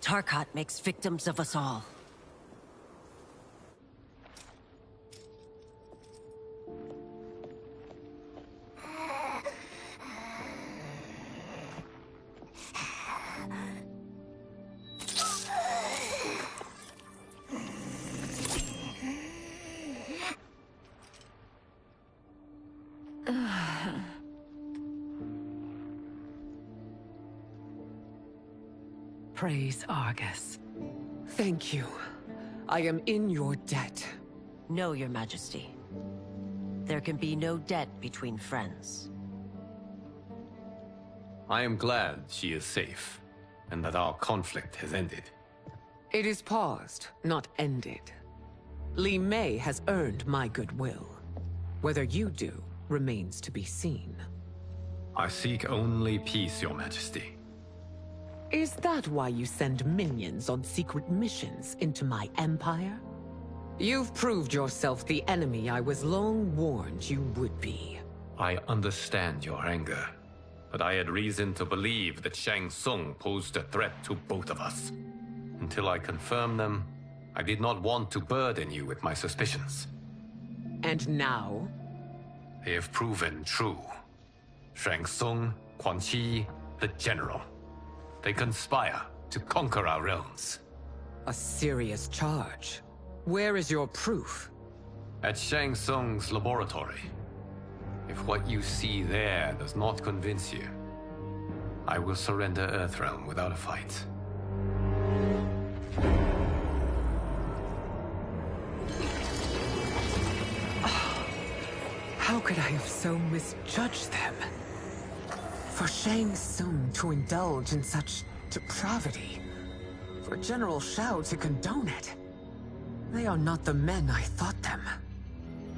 Tarkat makes victims of us all. Praise Argus. Thank you. I am in your debt. No, Your Majesty. There can be no debt between friends. I am glad she is safe, and that our conflict has ended. It is paused, not ended. Li Mei has earned my goodwill. Whether you do remains to be seen. I seek only peace, Your Majesty. Is that why you send minions on secret missions into my empire? You've proved yourself the enemy I was long warned you would be. I understand your anger, but I had reason to believe that Shang Tsung posed a threat to both of us. Until I confirmed them, I did not want to burden you with my suspicions. And now? They have proven true. Shang Tsung, Quan Chi, the General. They conspire to conquer our realms. A serious charge. Where is your proof? At Shang Tsung's laboratory. If what you see there does not convince you, I will surrender Earthrealm without a fight. How could I have so misjudged them? For Shang Tsung to indulge in such depravity, for General Shao to condone it, they are not the men I thought them.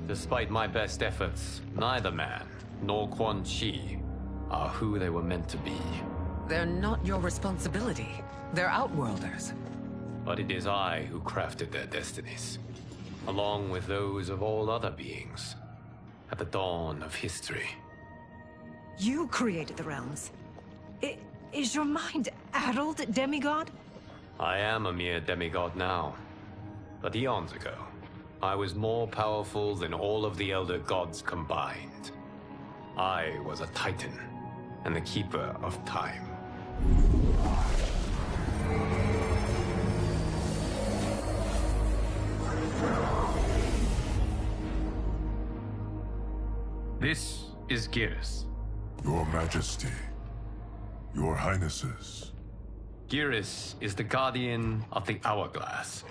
Despite my best efforts, neither man nor Quan Chi are who they were meant to be. They're not your responsibility. They're Outworlders. But it is I who crafted their destinies, along with those of all other beings, at the dawn of history. You created the realms. Is your mind addled, demigod? I am a mere demigod now, but eons ago, I was more powerful than all of the Elder Gods combined. I was a Titan, and the Keeper of Time. This is Geras. Your Majesty, Your Highnesses. Geras is the guardian of the Hourglass,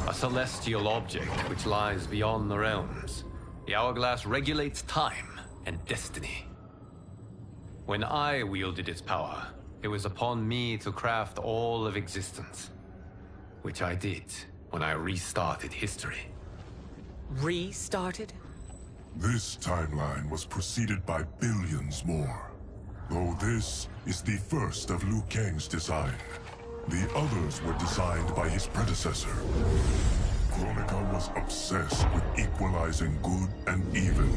a celestial object which lies beyond the realms. The Hourglass regulates time and destiny. When I wielded its power, it was upon me to craft all of existence, which I did when I restarted history. Restarted? This timeline was preceded by billions more. Though this is the first of Liu Kang's design, the others were designed by his predecessor. Kronika was obsessed with equalizing good and evil.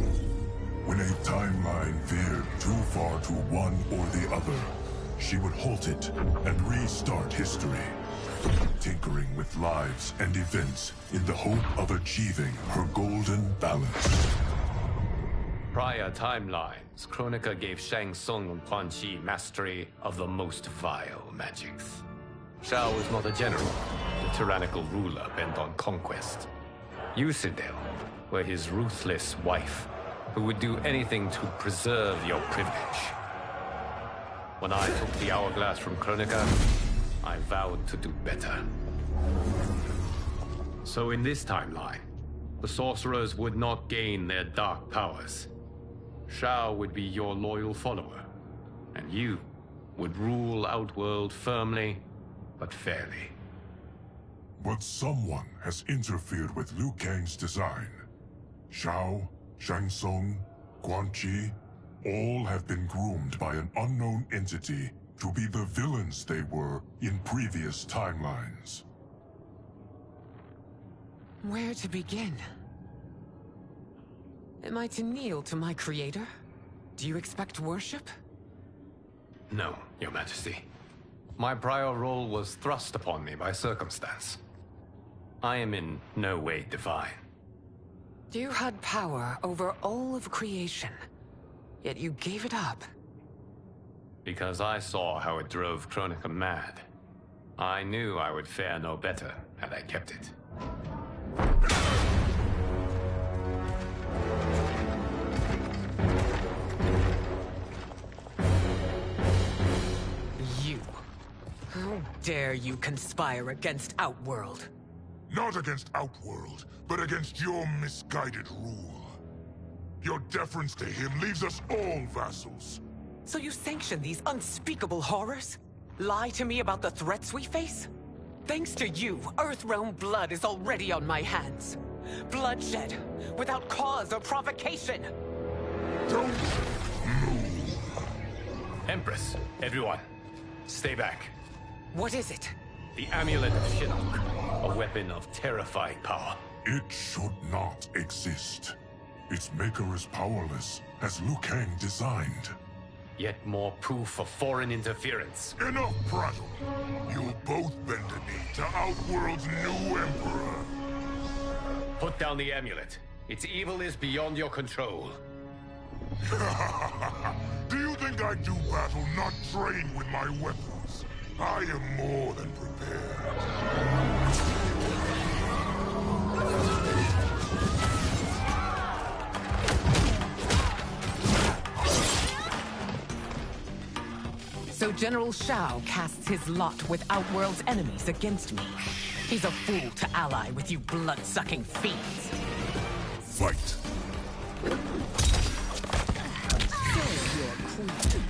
When a timeline veered too far to one or the other, she would halt it and restart history, tinkering with lives and events in the hope of achieving her golden balance. Prior timelines, Kronika gave Shang Tsung and Quan Chi mastery of the most vile magics. Shao was not a general, a tyrannical ruler bent on conquest. Yusidel were his ruthless wife, who would do anything to preserve your privilege. When I took the Hourglass from Kronika, I vowed to do better. So in this timeline, the sorcerers would not gain their dark powers. Shao would be your loyal follower, and you would rule Outworld firmly, but fairly. But someone has interfered with Liu Kang's design. Shao, Shang Tsung, Quan Chi, all have been groomed by an unknown entity to be the villains they were in previous timelines. Where to begin? Am I to kneel to my creator? Do you expect worship? No, Your Majesty. My prior role was thrust upon me by circumstance. I am in no way divine. You had power over all of creation, yet you gave it up. Because I saw how it drove Kronika mad. I knew I would fare no better had I kept it. You. How dare you conspire against Outworld? Not against Outworld, but against your misguided rule. Your deference to him leaves us all vassals. So you sanction these unspeakable horrors? Lie to me about the threats we face? Thanks to you, Earthrealm blood is already on my hands. Bloodshed, without cause or provocation. Don't move. Empress, everyone, stay back. What is it? The Amulet of Shinnok, a weapon of terrifying power. It should not exist. Its maker is powerless, as Liu Kang designed. Yet more proof of foreign interference. Enough prattle! You'll both bend a knee to Outworld's new emperor. Put down the amulet. Its evil is beyond your control. Do you think I do battle not trained with my weapons? I am more than prepared. So General Shao casts his lot with Outworld's enemies against me. He's a fool to ally with you blood-sucking fiends. Fight! Save your queen.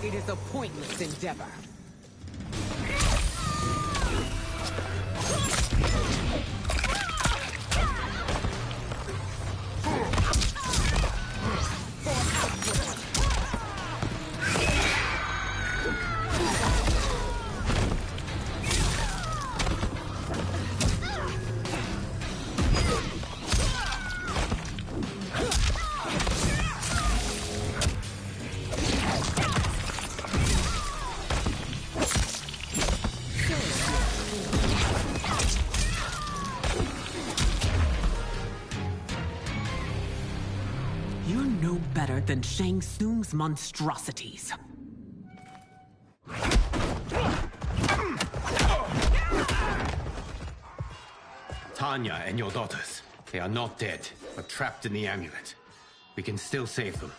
It is a pointless endeavor. You're no better than Shang Tsung's monstrosities. Tanya and your daughters, they are not dead, but trapped in the amulet. We can still save them.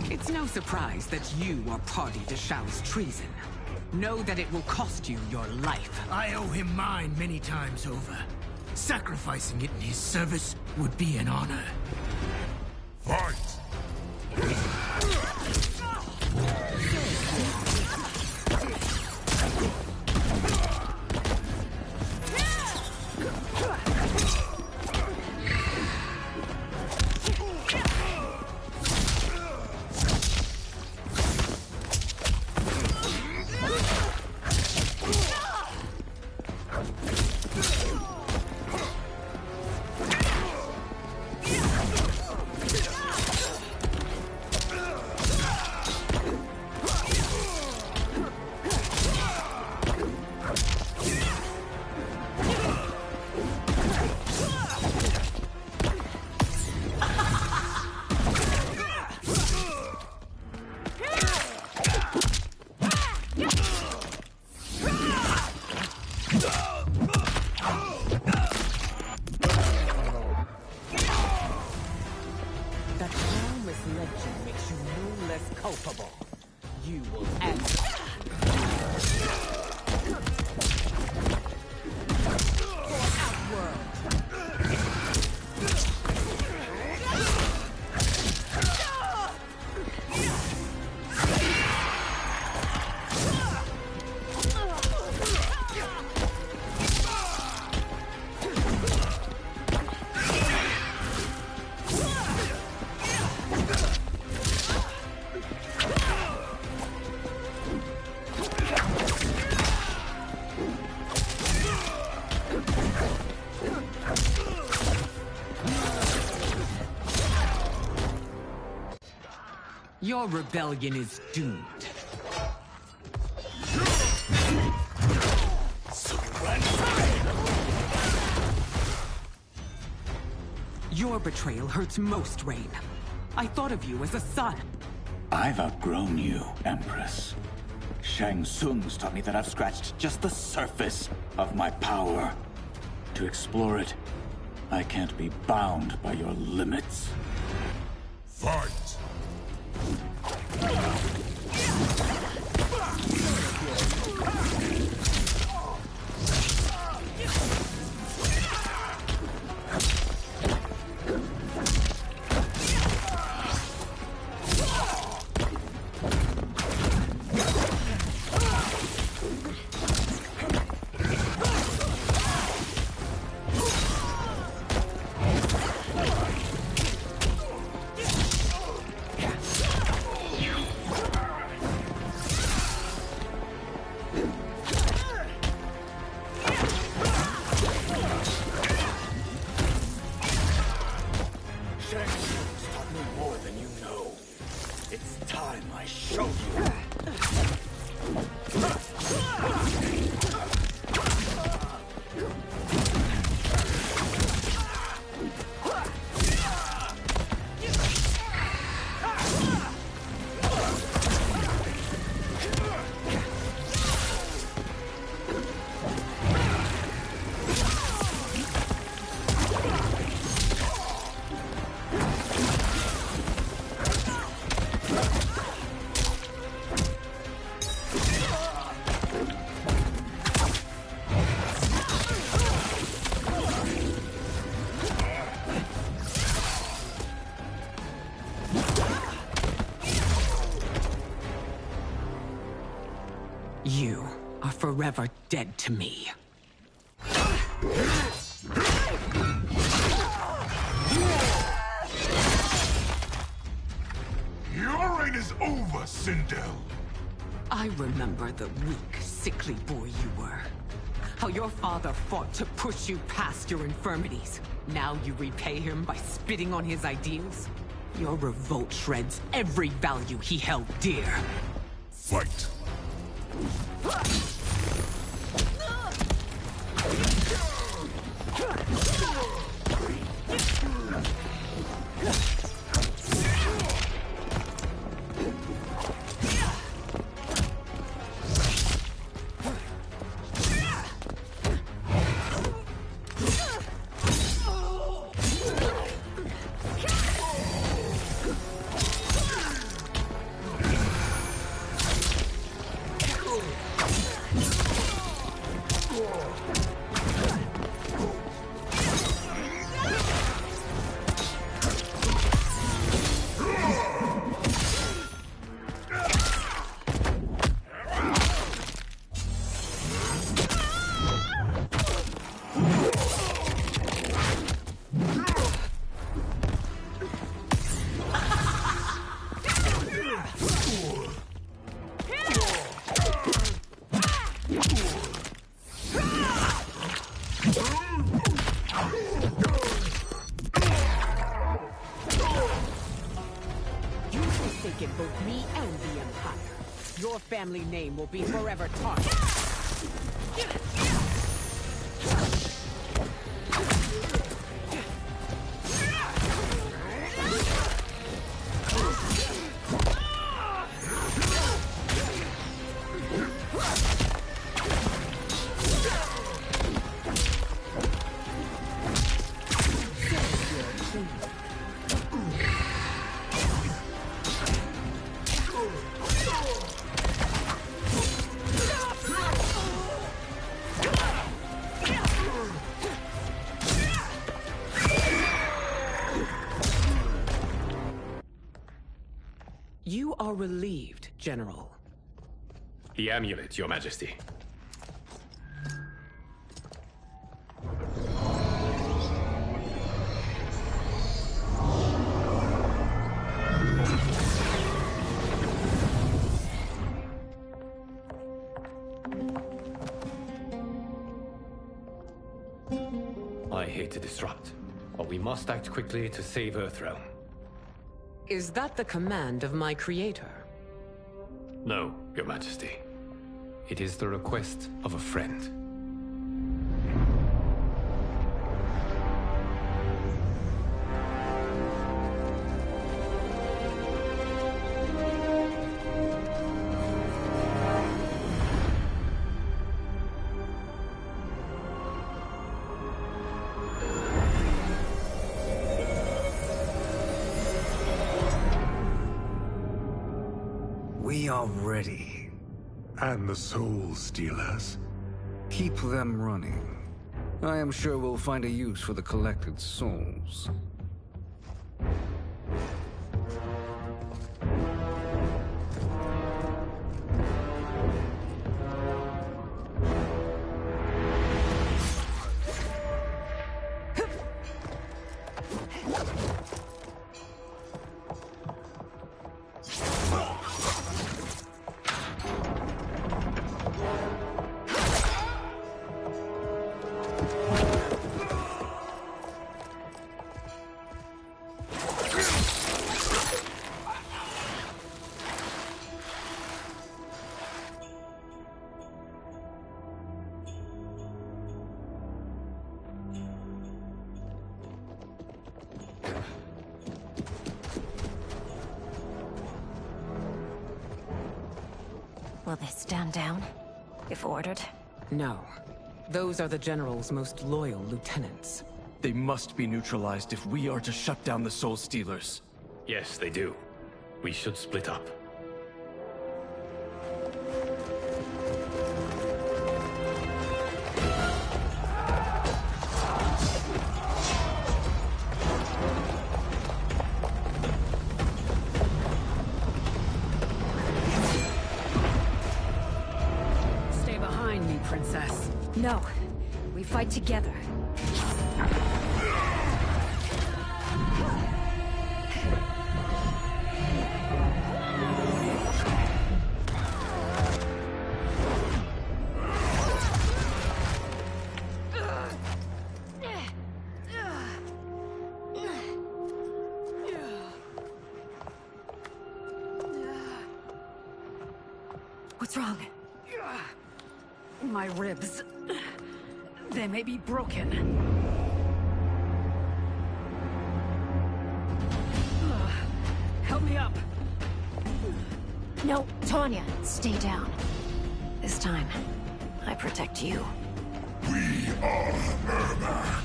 It's no surprise that you are party to Shao's treason. Know that it will cost you your life. I owe him mine many times over. Sacrificing it in his service would be an honor. Fight! That harmless legend makes you no less culpable. You will answer. For Outworld. Your rebellion is doomed. Your betrayal hurts most, Rain. I thought of you as a son. I've outgrown you, Empress. Shang Tsung's taught me that I've scratched just the surface of my power. To explore it, I can't be bound by your limits. Fight! You are forever dead to me. Your reign is over, Sindel. I remember the weak, sickly boy you were. How your father fought to push you past your infirmities. Now you repay him by spitting on his ideals? Your revolt shreds every value he held dear. Fight. Both me and the Empire. Your family name will be forever tarnished. You are relieved, General. The amulet, Your Majesty. I hate to disrupt, but we must act quickly to save Earthrealm. Is that the command of my creator? No, Your Majesty. It is the request of a friend. me already. And the Soul Stealers? Keep them running. I am sure we'll find a use for the collected souls. Will they stand down, if ordered? No. Those are the General's most loyal lieutenants. They must be neutralized if we are to shut down the Soul Stealers. Yes, they do. We should split up. Stay behind me, Princess. No. We fight together. What's wrong? My ribs. They may be broken. Help me up. No, Tanya, stay down. This time, I protect you. We are Ermac.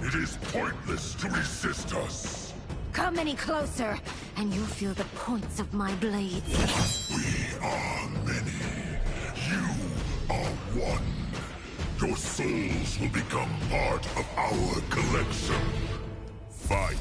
It is pointless to resist us. Come any closer, and you'll feel the points of my blades. We are many. You are one. Your souls will become part of our collection. Fight.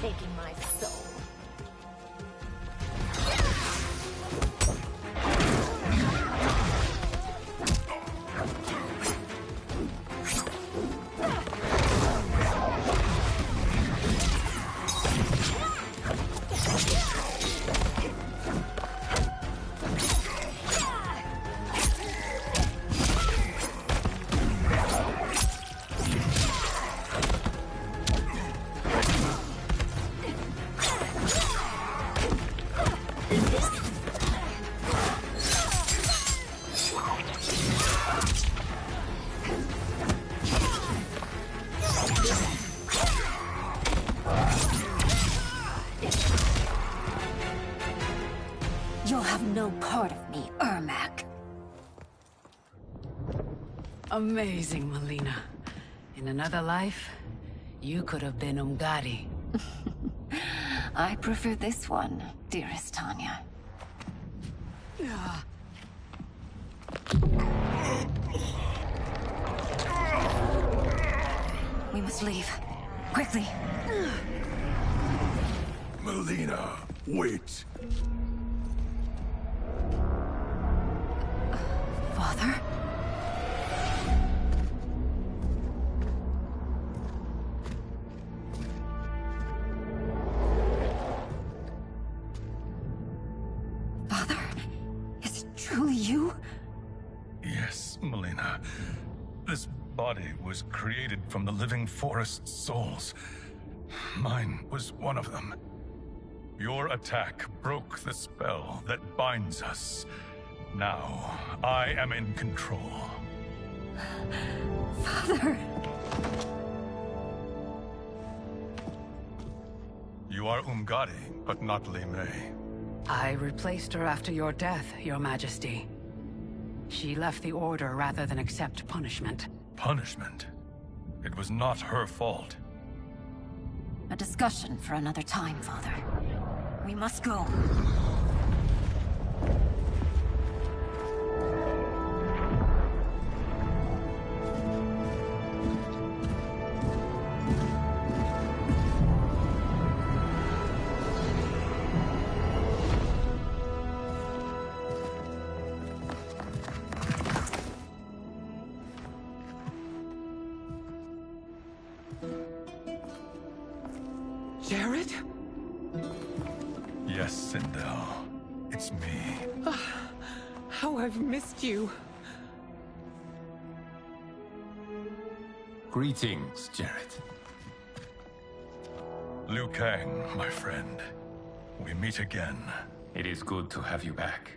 Taking my soul. You'll have no part of me, Ermac. Amazing, Melina. In another life, you could have been Umgadi. I prefer this one, dearest Tanya. We must leave. Quickly. Melina, wait. Father? you? Yes, Melina. This body was created from the living forest's souls. Mine was one of them. Your attack broke the spell that binds us. Now, I am in control. Father! You are Umgadi, but not Li Mei. I replaced her after your death, Your Majesty. She left the Order rather than accept punishment. Punishment? It was not her fault. A discussion for another time, Father. We must go. Jared? Yes, Sindel. It's me. How I've missed you. Greetings, Jared. Liu Kang, my friend. We meet again. It is good to have you back.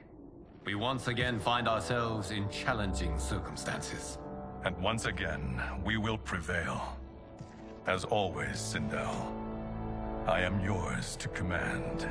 We once again find ourselves in challenging circumstances. And once again, we will prevail. As always, Sindel, I am yours to command.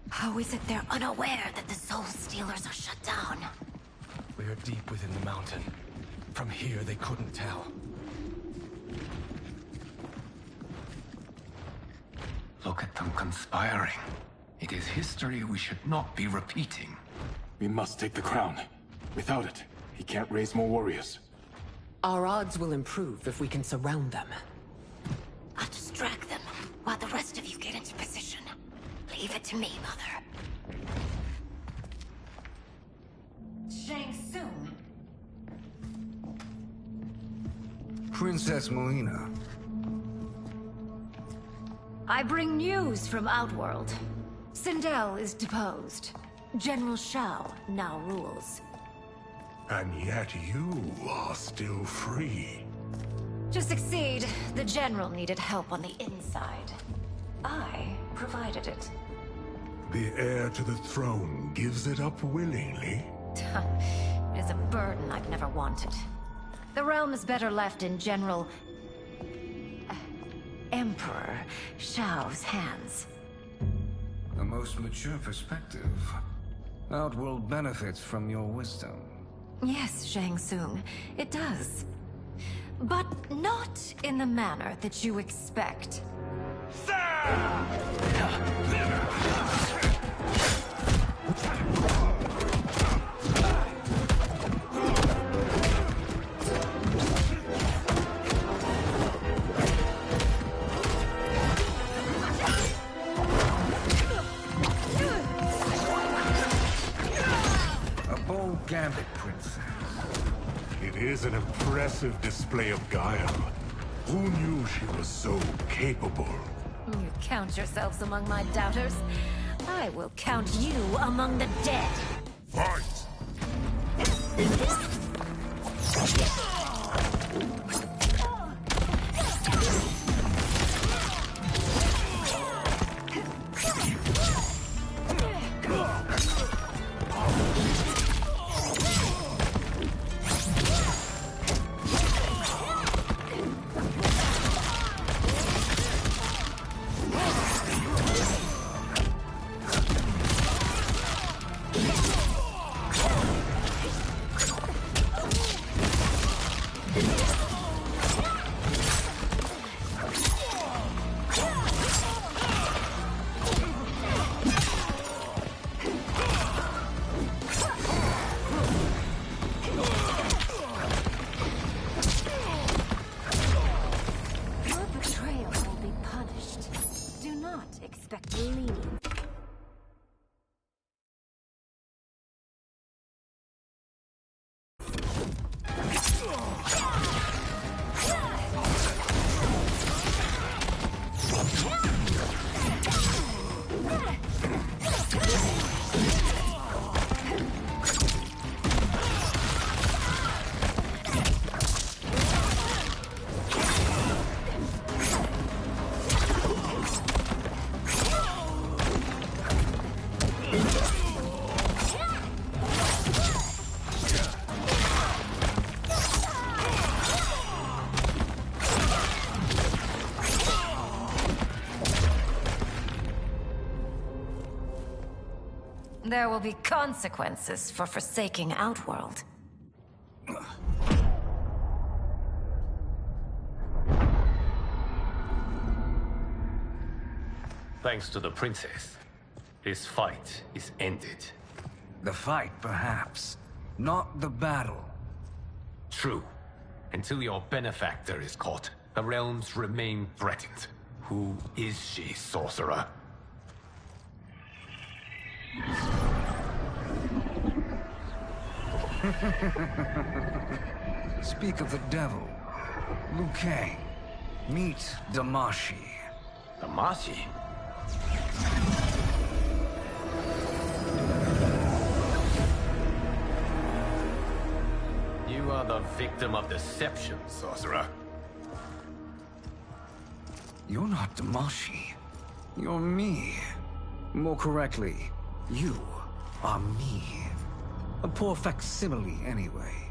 How is it they're unaware that the Soul Stealers are shut down? We are deep within the mountain. From here, they couldn't tell. Look at them conspiring. It is history we should not be repeating. We must take the crown. Without it, he can't raise more warriors. Our odds will improve if we can surround them. I'll distract them while the rest of you get into position. Leave it to me, Mother. Shang Tsung. Princess Melina. I bring news from Outworld. Sindel is deposed. General Shao now rules. And yet you are still free. To succeed, the General needed help on the inside. I provided it. The heir to the throne gives it up willingly. It is a burden I've never wanted. The realm is better left in General... Emperor Shao's hands. A most mature perspective. Outworld benefits from your wisdom. Yes, Shang Tsung, it does. But not in the manner that you expect. A bold gambit, Princess. It is an impressive display of guile. Who knew she was so capable? You count yourselves among my doubters. I will count you among the dead. Fight! There will be consequences for forsaking Outworld. Thanks to the princess, this fight is ended. The fight, perhaps. Not the battle. True. Until your benefactor is caught, the realms remain threatened. Who is she, sorcerer? Speak of the devil. Liu Kang. Meet Damashi. Damashi? You are the victim of deception, sorcerer. You're not Damashi. You're me. More correctly, you are me. A poor facsimile, anyway.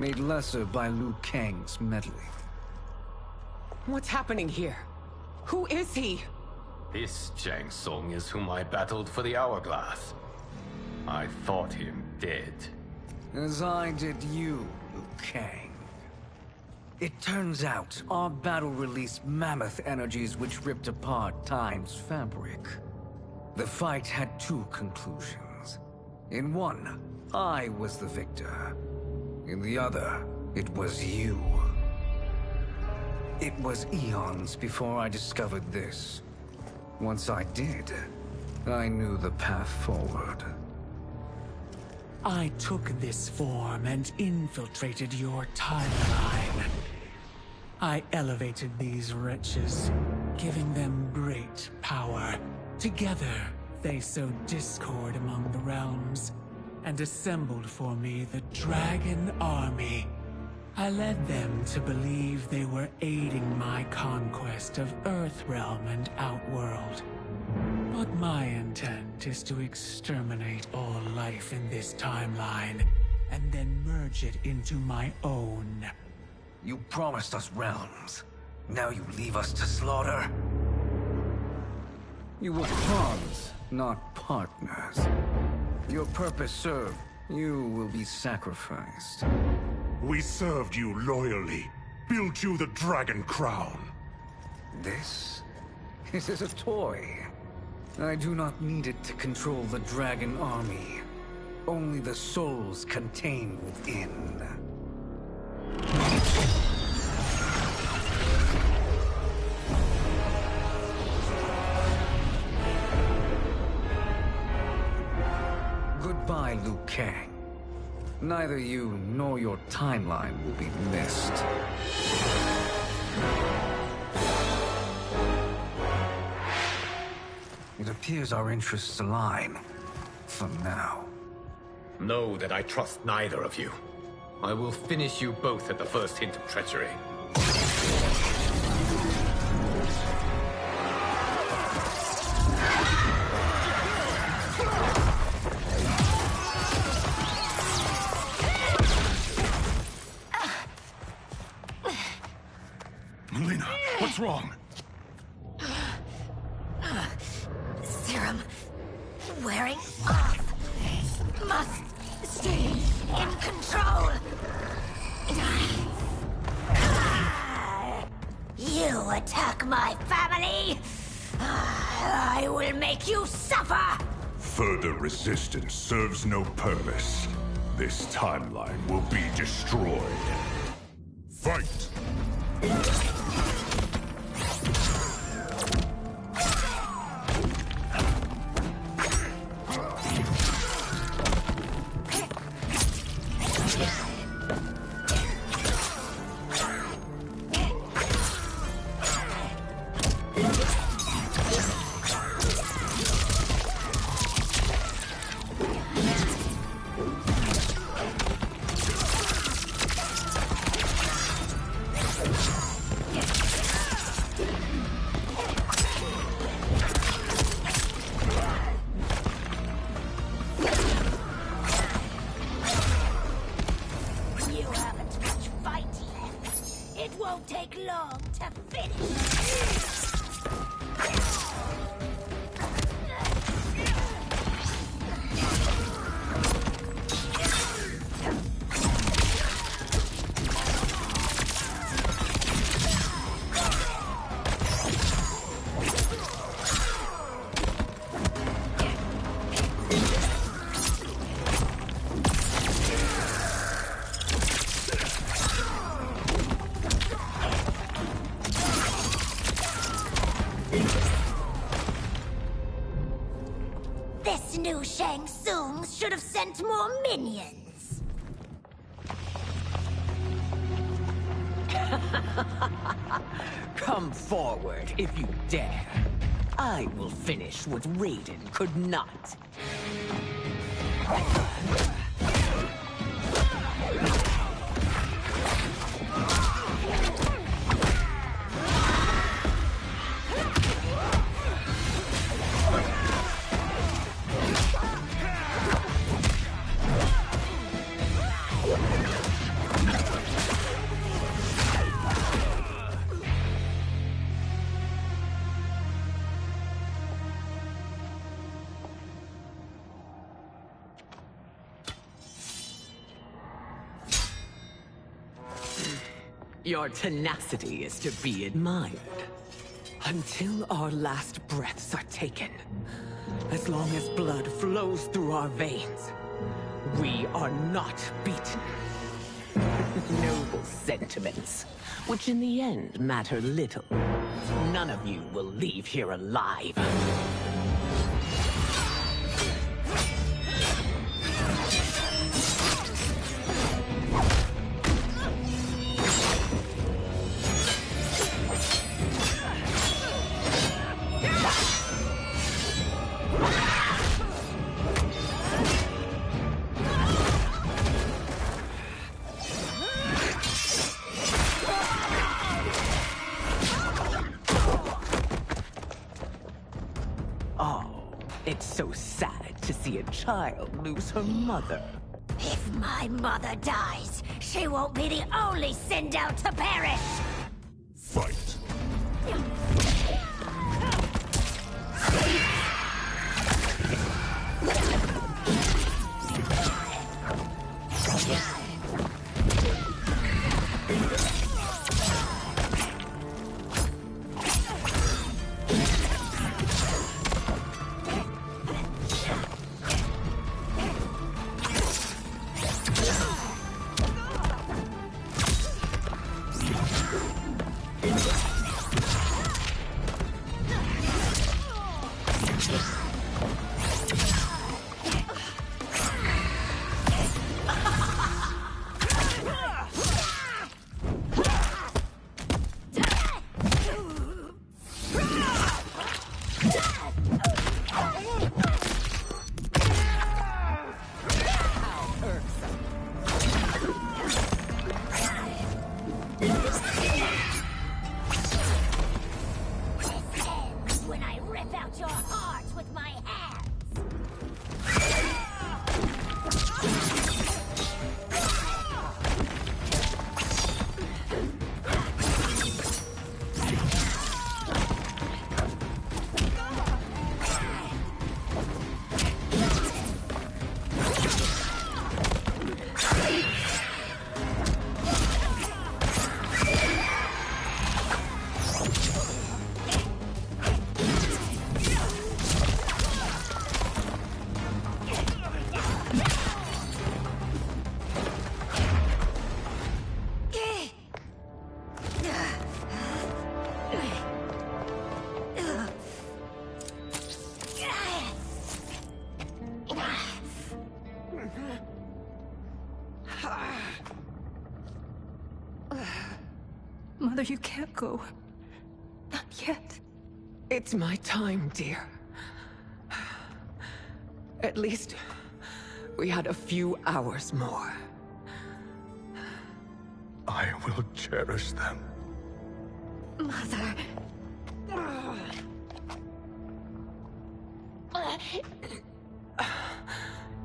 made lesser by Liu Kang's meddling. What's happening here? Who is he? This Shang Tsung is whom I battled for the Hourglass. I thought him dead. As I did you, Liu Kang. It turns out our battle released mammoth energies which ripped apart time's fabric. The fight had two conclusions. In one, I was the victor. In the other, it was you. It was eons before I discovered this. Once I did, I knew the path forward. I took this form and infiltrated your timeline. I elevated these wretches, giving them great power. Together, they sowed discord among the realms, and assembled for me the Dragon Army. I led them to believe they were aiding my conquest of Earthrealm and Outworld. But my intent is to exterminate all life in this timeline, and then merge it into my own. You promised us realms. Now you leave us to slaughter? You were pawns, not partners. Your purpose served. You will be sacrificed. We served you loyally, built you the Dragon Crown. This is a toy. I do not need it to control the Dragon Army. Only the souls contained within. Goodbye, Liu Kang. Neither you nor your timeline will be missed. It appears our interests align. For now. Know that I trust neither of you. I will finish you both at the first hint of treachery. Melina, what's wrong? Serum wearing off. Must stay in control. You attack my family. I will make you suffer. Further resistance serves no purpose. This timeline will be destroyed. Fight! This new Shang Tsung should have sent more minions. Come forward if you dare. I will finish what Raiden could not. Your tenacity is to be admired. Until our last breaths are taken, as long as blood flows through our veins, we are not beaten. Noble sentiments, which in the end matter little. None of you will leave here alive. It's so sad to see a child lose her mother. If my mother dies, she won't be the only Sindel to perish! Fight. When I rip out your heart with my hands! Mother, you can't go. Not yet. It's my time, dear. At least, we had a few hours more. I will cherish them. Mother...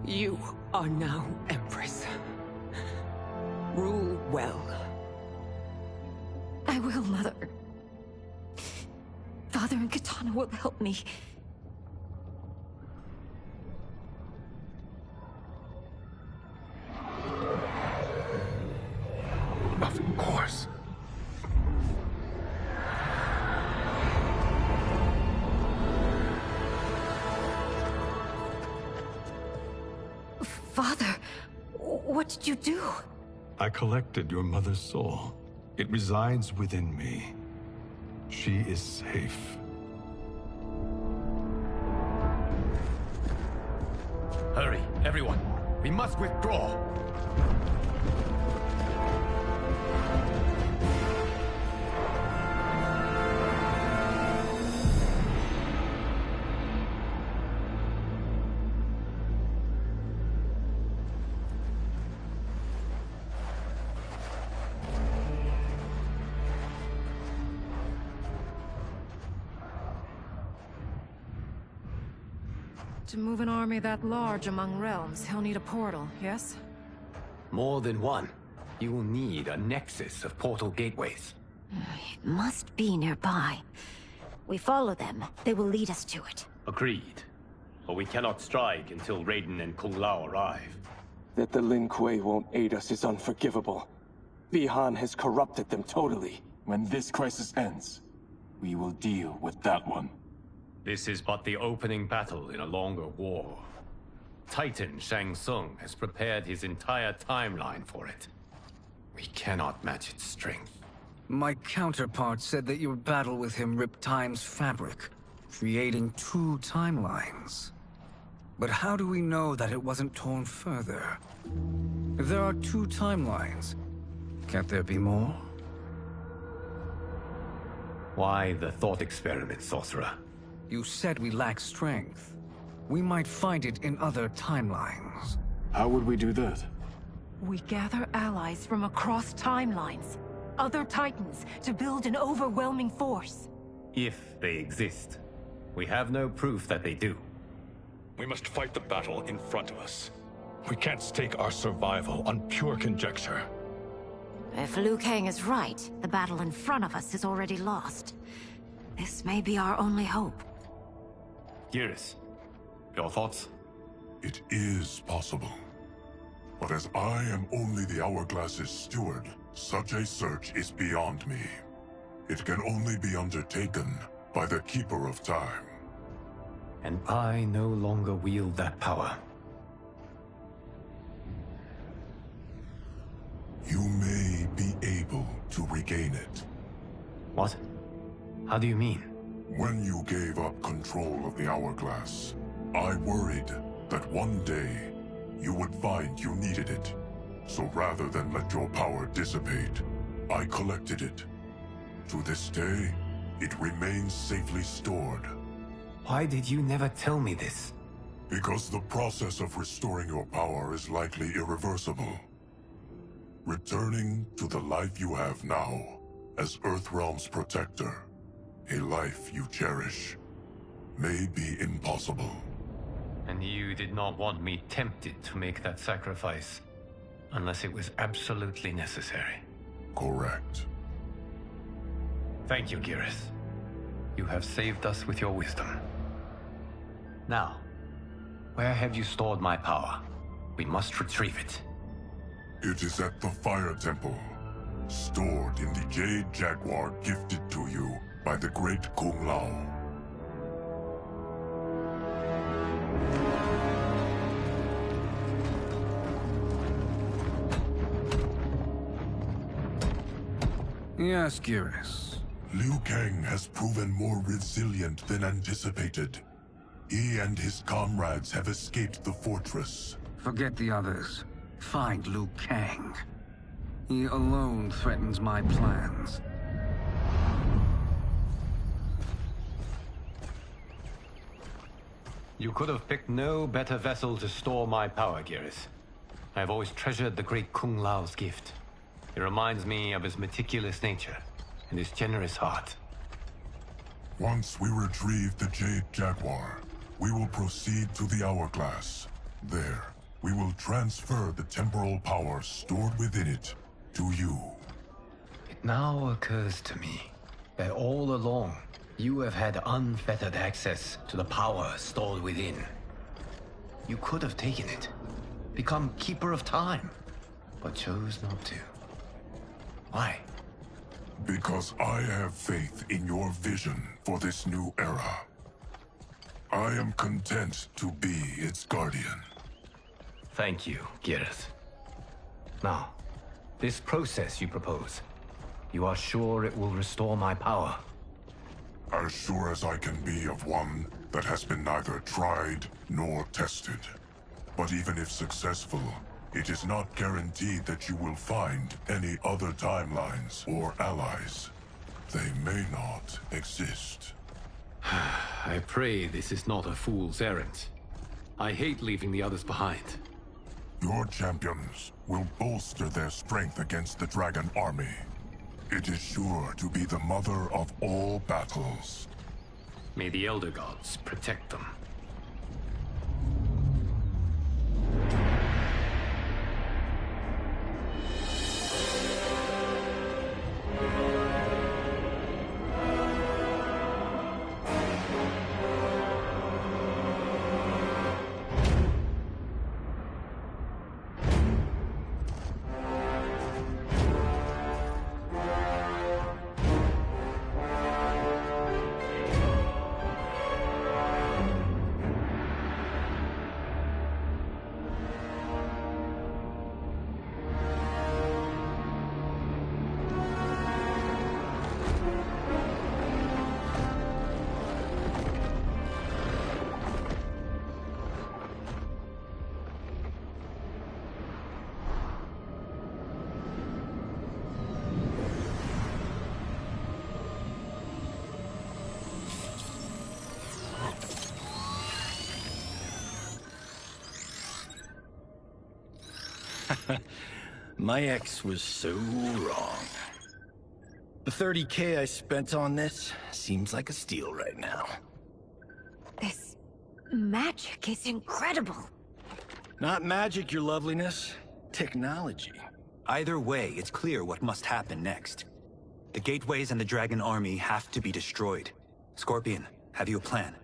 You are now Empress. Rule well. I will, Mother. Father and Katana will help me. Of course. Father, what did you do? I collected your mother's soul. It resides within me. She is safe. Hurry, everyone. We must withdraw. To move an army that large among realms, he'll need a portal, yes? More than one. You will need a nexus of portal gateways. It must be nearby. We follow them. They will lead us to it. Agreed. But we cannot strike until Raiden and Kung Lao arrive. That the Lin Kuei won't aid us is unforgivable. Bihan has corrupted them totally. When this crisis ends, we will deal with that one. This is but the opening battle in a longer war. Titan Shang Tsung has prepared his entire timeline for it. We cannot match its strength. My counterpart said that your battle with him ripped time's fabric, creating 2 timelines. But how do we know that it wasn't torn further? If there are 2 timelines, can't there be more? Why the thought experiment, Sorcerer? You said we lack strength. We might find it in other timelines. How would we do that? We gather allies from across timelines, other Titans, to build an overwhelming force. If they exist. We have no proof that they do. We must fight the battle in front of us. We can't stake our survival on pure conjecture. If Liu Kang is right, the battle in front of us is already lost. This may be our only hope. Geras, your thoughts? It is possible. But as I am only the Hourglass's steward, such a search is beyond me. It can only be undertaken by the Keeper of Time. And I no longer wield that power. You may be able to regain it. What? How do you mean? When you gave up control of the Hourglass, I worried that one day you would find you needed it. So rather than let your power dissipate, I collected it. To this day, it remains safely stored. Why did you never tell me this? Because the process of restoring your power is likely irreversible. Returning to the life you have now, as Earthrealm's protector, a life you cherish, may be impossible. And you did not want me tempted to make that sacrifice, unless it was absolutely necessary. Correct. Thank you, Geras. You have saved us with your wisdom. Now, where have you stored my power? We must retrieve it. It is at the Fire Temple, stored in the Jade Jaguar gifted to you by the great Kung Lao. Yes, Geras. Liu Kang has proven more resilient than anticipated. He and his comrades have escaped the fortress. Forget the others. Find Liu Kang. He alone threatens my plans. You could have picked no better vessel to store my power, Geras. I have always treasured the great Kung Lao's gift. It reminds me of his meticulous nature and his generous heart. Once we retrieve the Jade Jaguar, we will proceed to the Hourglass. There, we will transfer the temporal power stored within it to you. It now occurs to me that all along, you have had unfettered access to the power stored within. You could have taken it, become Keeper of Time, but chose not to. Why? Because I have faith in your vision for this new era. I am content to be its guardian. Thank you, Geras. Now, this process you propose, you are sure it will restore my power? As sure as I can be of one that has been neither tried nor tested. But even if successful, it is not guaranteed that you will find any other timelines or allies. They may not exist. I pray this is not a fool's errand. I hate leaving the others behind. Your champions will bolster their strength against the Dragon Army. It is sure to be the mother of all battles. May the Elder Gods protect them. My ex was so wrong. The 30K I spent on this seems like a steal right now. This magic is incredible. Not magic, your loveliness. Technology. Either way, it's clear what must happen next. The gateways and the dragon army have to be destroyed. Scorpion, have you a plan?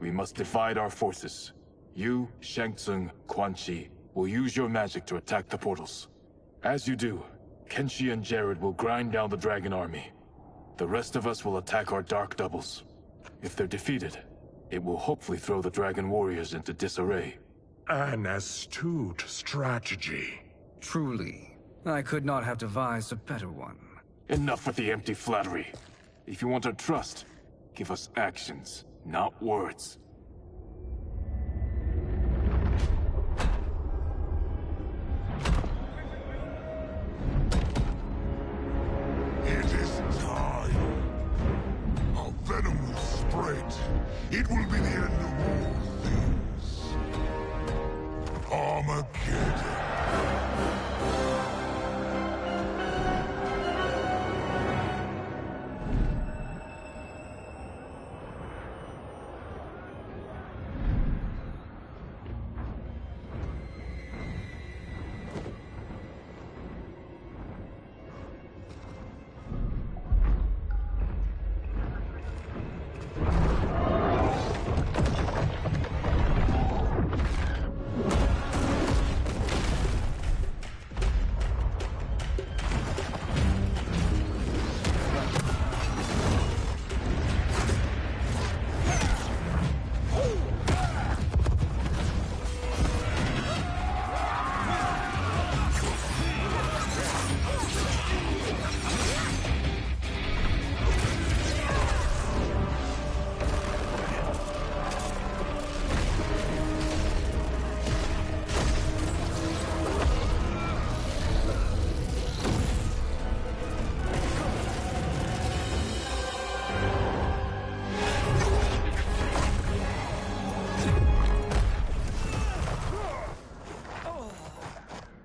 We must divide our forces. You, Shang Tsung, Quan Chi, will use your magic to attack the portals. As you do, Kenshi and Jared will grind down the dragon army. The rest of us will attack our dark doubles. If they're defeated, it will hopefully throw the dragon warriors into disarray. An astute strategy. Truly, I could not have devised a better one. Enough with the empty flattery. If you want our trust, give us actions, not words. It is time. Our venom will spread. It will be the end of all things. Armageddon.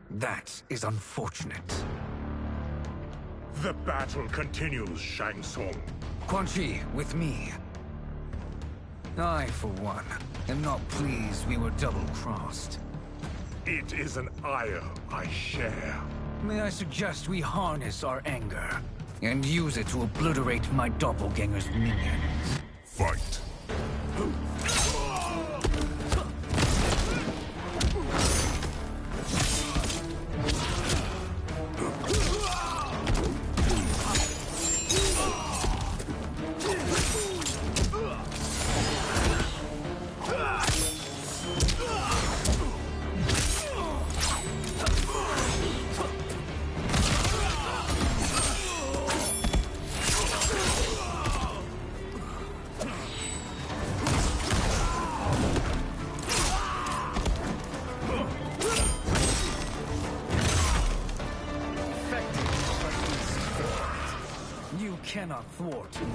That is unfortunate. The battle continues, Shang Tsung. Quan Chi, with me. I, for one, am not pleased we were double-crossed. It is an ire I share. May I suggest we harness our anger and use it to obliterate my doppelganger's minions? Fight. You cannot thwart me.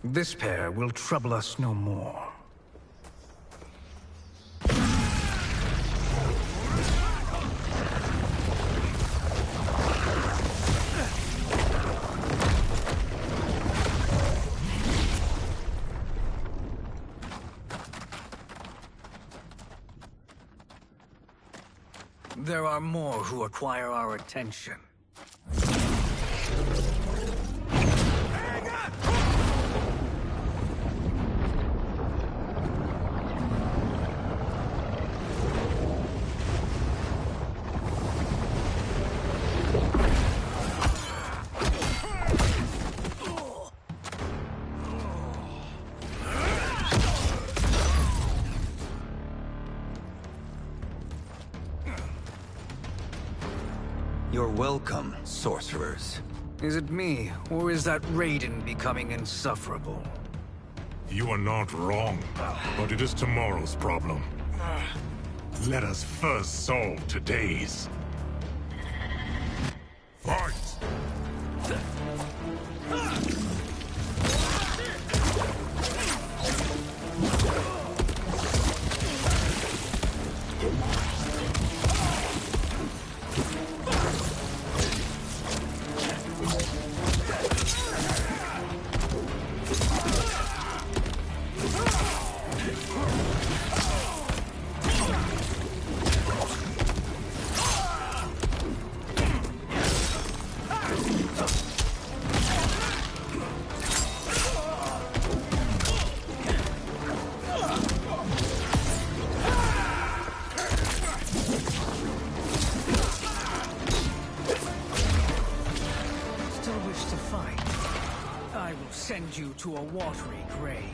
This pair will trouble us no more. There are more who require our attention. You're welcome, sorcerers. Is it me, or is that Raiden becoming insufferable? You are not wrong, but it is tomorrow's problem. Let us first solve today's. Fight! Send you to a watery grave.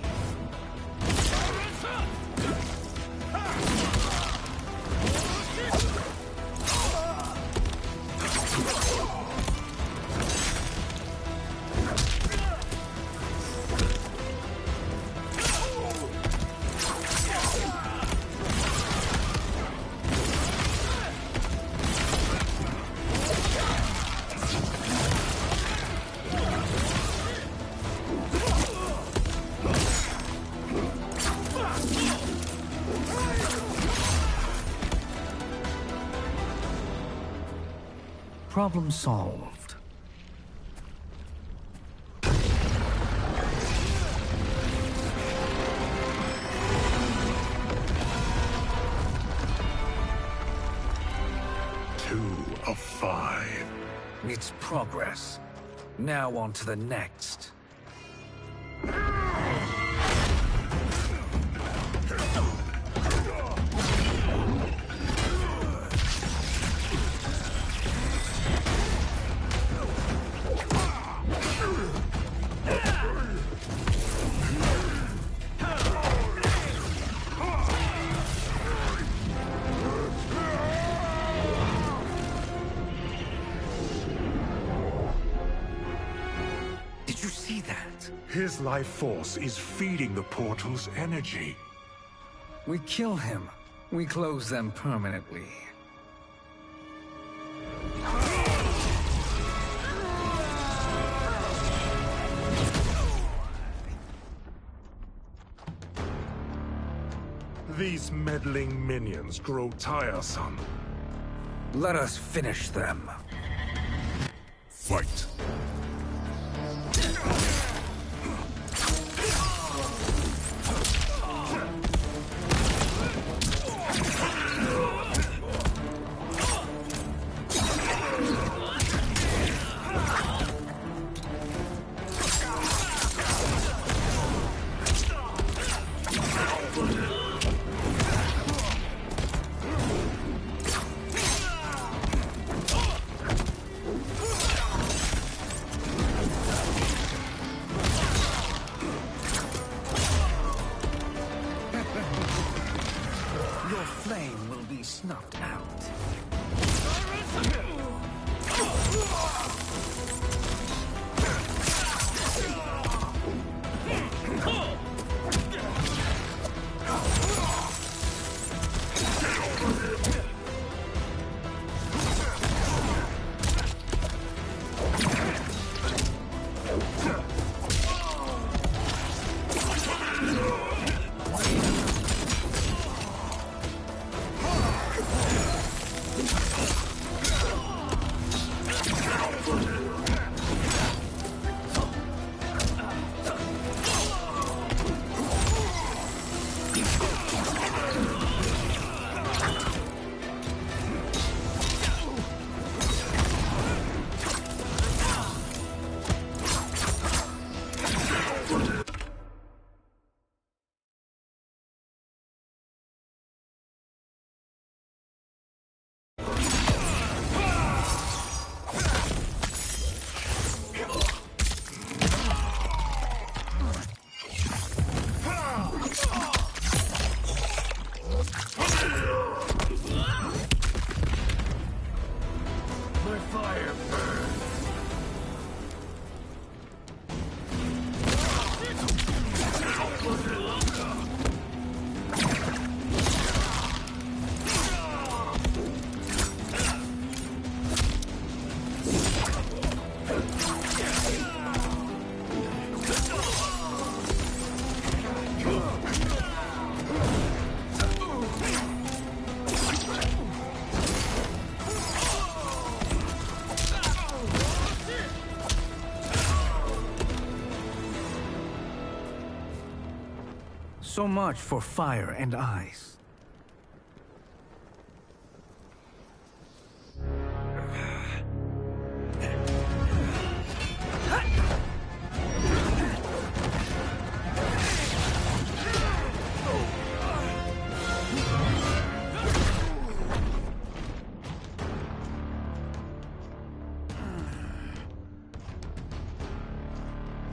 Problem solved. Two of 5. It's progress. Now on to the next. His life force is feeding the portal's energy. We kill him. We close them permanently. These meddling minions grow tiresome. Let us finish them. Fight! So much for fire and ice.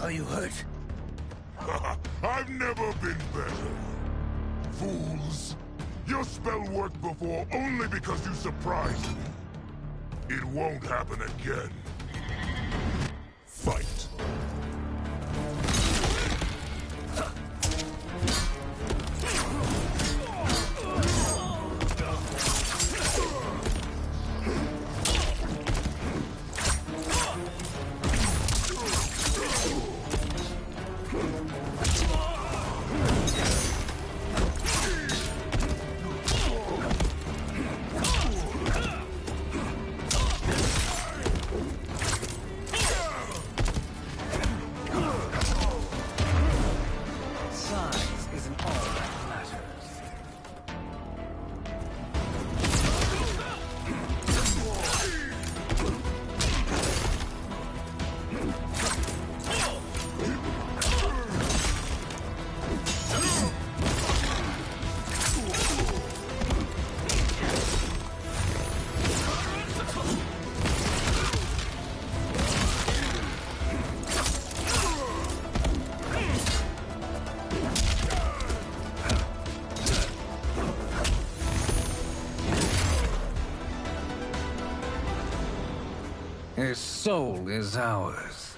Are you hurt? I've never been better. Fools! Your spell worked before only because you surprised me. It won't happen again. Fight. His soul is ours.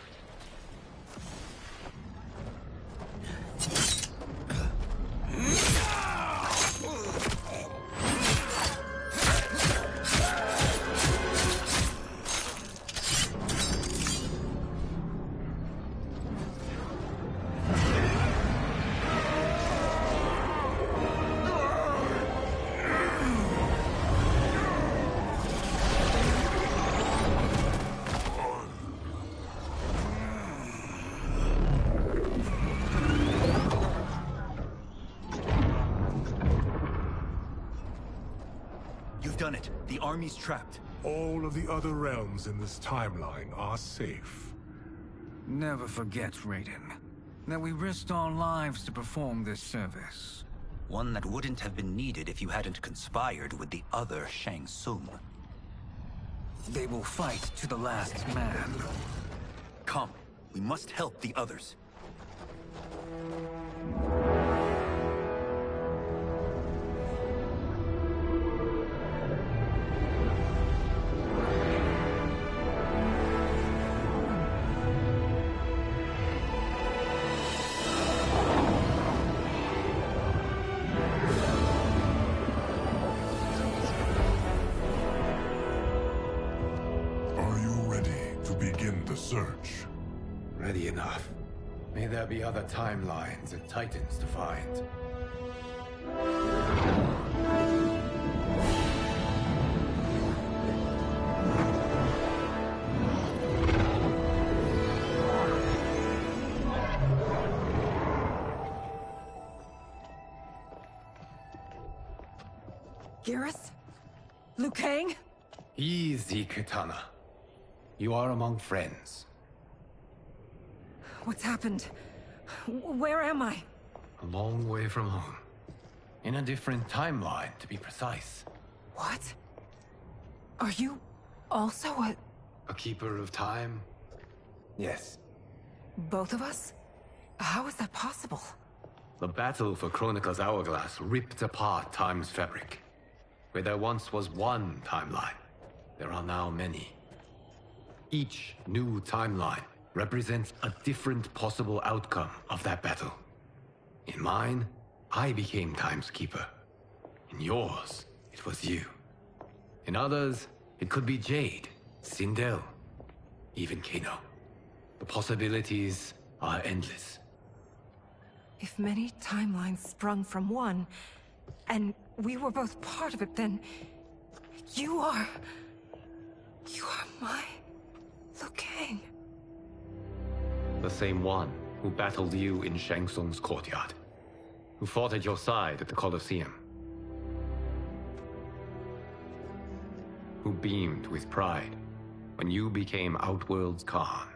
You've done it. The army's trapped. All of the other realms in this timeline are safe. Never forget, Raiden, that we risked our lives to perform this service. One that wouldn't have been needed if you hadn't conspired with the other Shang Tsung. They will fight to the last man. Come, we must help the others. Search. Ready enough. May there be other timelines and titans to find. Garrus? Liu Kang? Easy, Kitana. You are among friends. What's happened? Where am I? A long way from home. In a different timeline, to be precise. What? Are you also a keeper of time? Yes. both of us? How is that possible? The battle for Chronica's Hourglass ripped apart time's fabric. Where there once was one timeline, there are now many. Each new timeline represents a different possible outcome of that battle. In mine, I became Time's Keeper. In yours, it was you. In others, it could be Jade, Sindel, even Kano. The possibilities are endless. If many timelines sprung from one, and we were both part of it, then you are my Liu Kang. The same one who battled you in Shang Tsung's courtyard. who fought at your side at the Colosseum. Who beamed with pride when you became Outworld's Khan.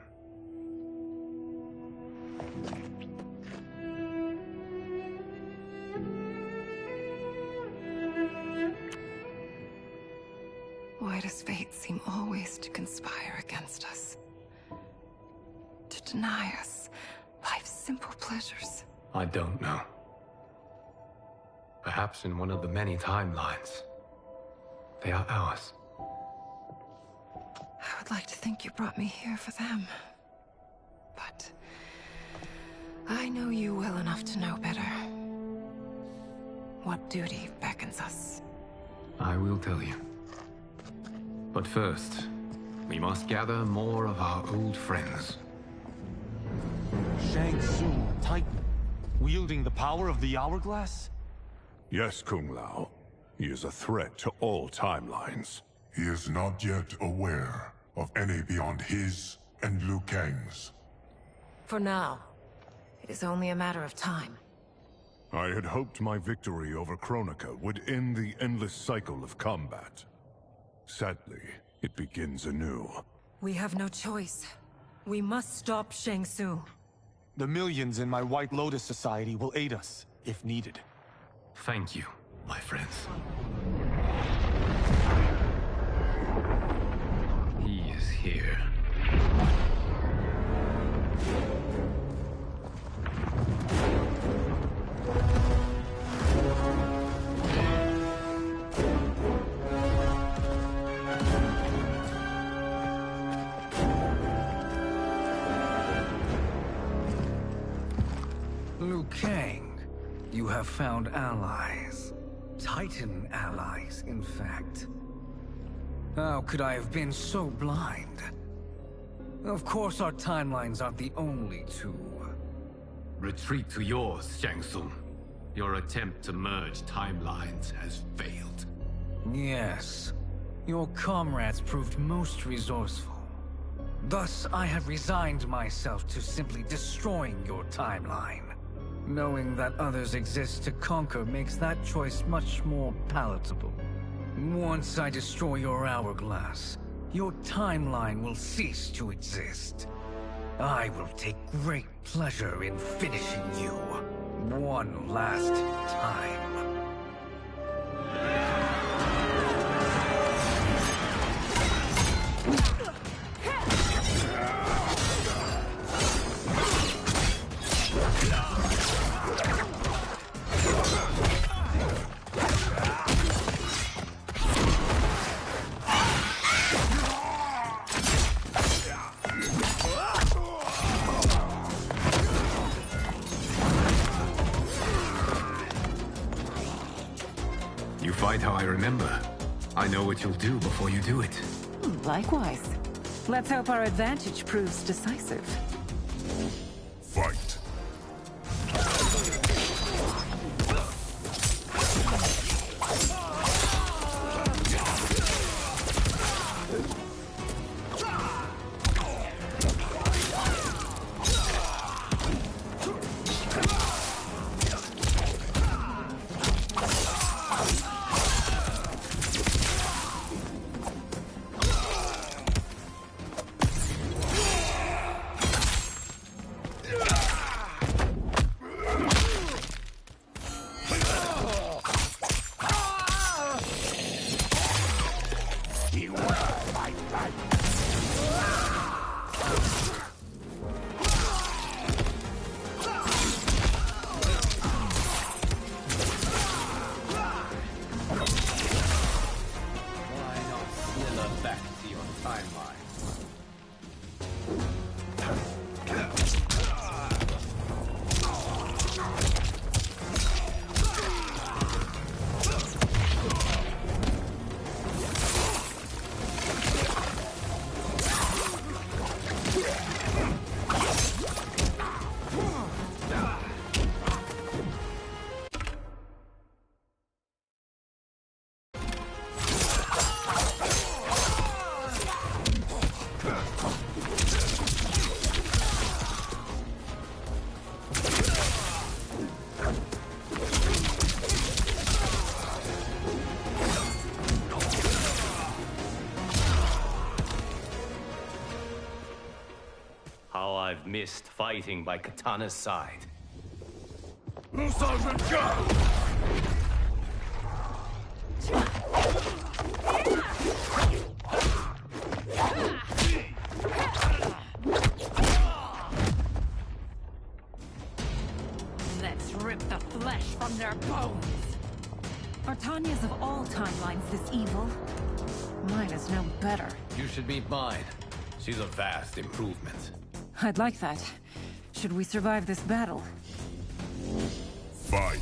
Why does fate seem always to conspire against us? To deny us life's simple pleasures? I don't know. Perhaps in one of the many timelines, they are ours. I would like to think you brought me here for them. But I know you well enough to know better. What duty beckons us? I will tell you. But first, we must gather more of our old friends. Shang Tsung, Titan, wielding the power of the Hourglass? Yes, Kung Lao. He is a threat to all timelines. He is not yet aware of any beyond his and Liu Kang's. For now, it is only a matter of time. I had hoped my victory over Kronika would end the endless cycle of combat. Sadly, it begins anew. We have no choice. We must stop Shang Tsung. The millions in my White Lotus Society will aid us, if needed. Thank you, my friends. He is here. Liu Kang, you have found allies. Titan allies, in fact. How could I have been so blind? Of course our timelines aren't the only two. Retreat to yours, Shang Tsung. Your attempt to merge timelines has failed. Yes. Your comrades proved most resourceful. Thus, I have resigned myself to simply destroying your timeline. Knowing that others exist to conquer makes that choice much more palatable. Once I destroy your hourglass, your timeline will cease to exist. I will take great pleasure in finishing you one last time. You fight how I remember. I know what you'll do before you do it. Likewise. Let's hope our advantage proves decisive. Fight. How I've missed fighting by Katana's side. Sergeant John! Let's rip the flesh from their bones. Are Tanya's of all timelines this evil? Mine is no better. You should meet mine. She's a vast improvement. I'd like that. Should we survive this battle? Fight.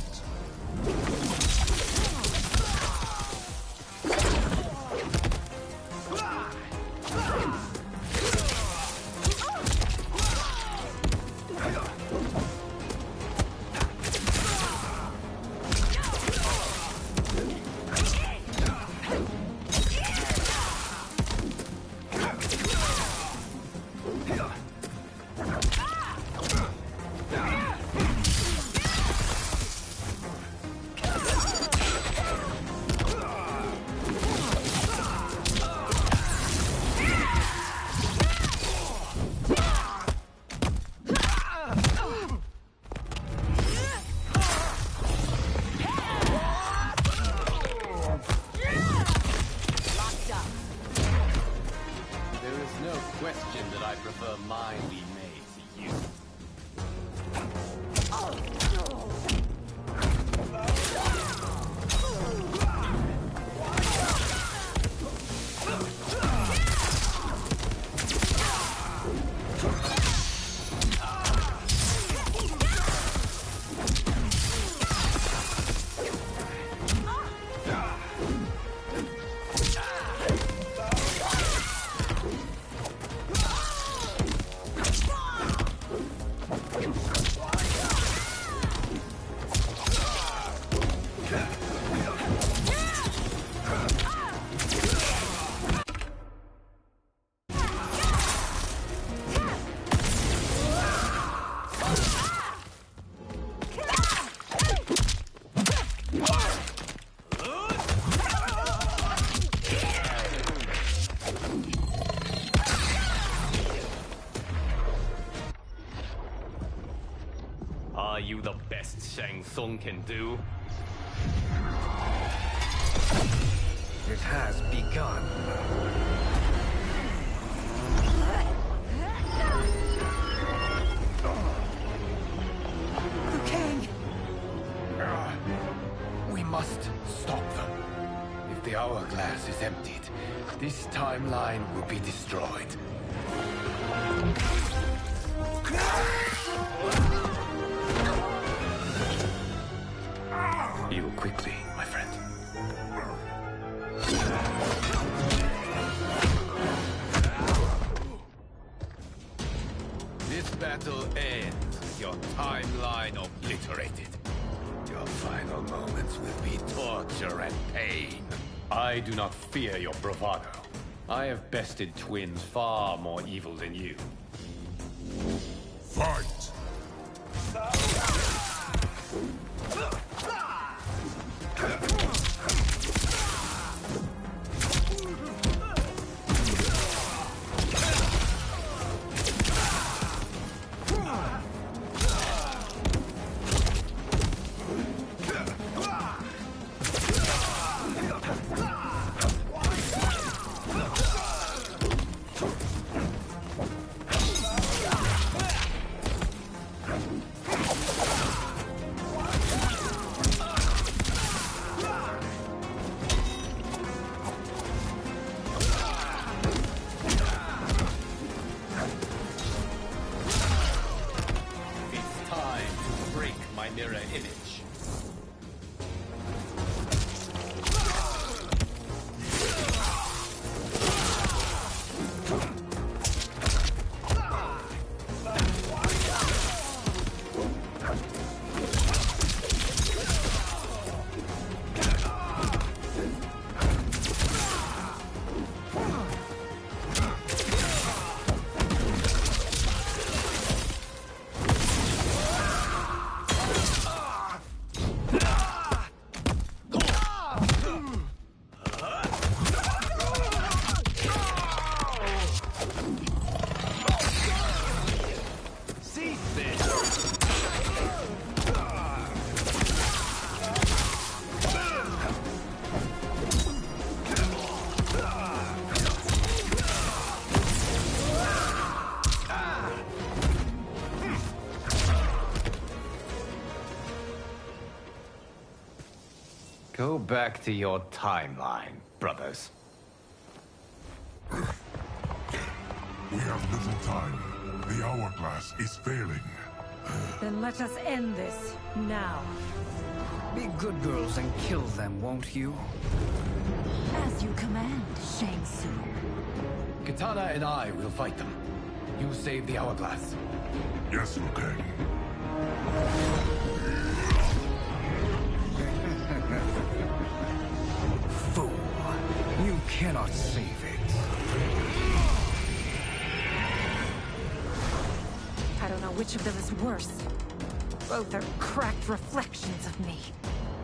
Are you the best Shang Tsung can do? It has begun. Liu Kang! We must stop them. If the hourglass is emptied, this timeline will be destroyed. Heal quickly, my friend. This battle ends with your timeline obliterated. Your final moments will be torture and pain. I do not fear your bravado. I have bested twins far more evil than you. Fight! back to your timeline, brothers. We have little time. The hourglass is failing. Then let us end this, now. Be good girls and kill them, won't you? As you command, Shang Tsung. Katana and I will fight them. You save the hourglass. Yes, Liu Kang. Fool. You cannot save it. I don't know which of them is worse. Both are cracked reflections of me.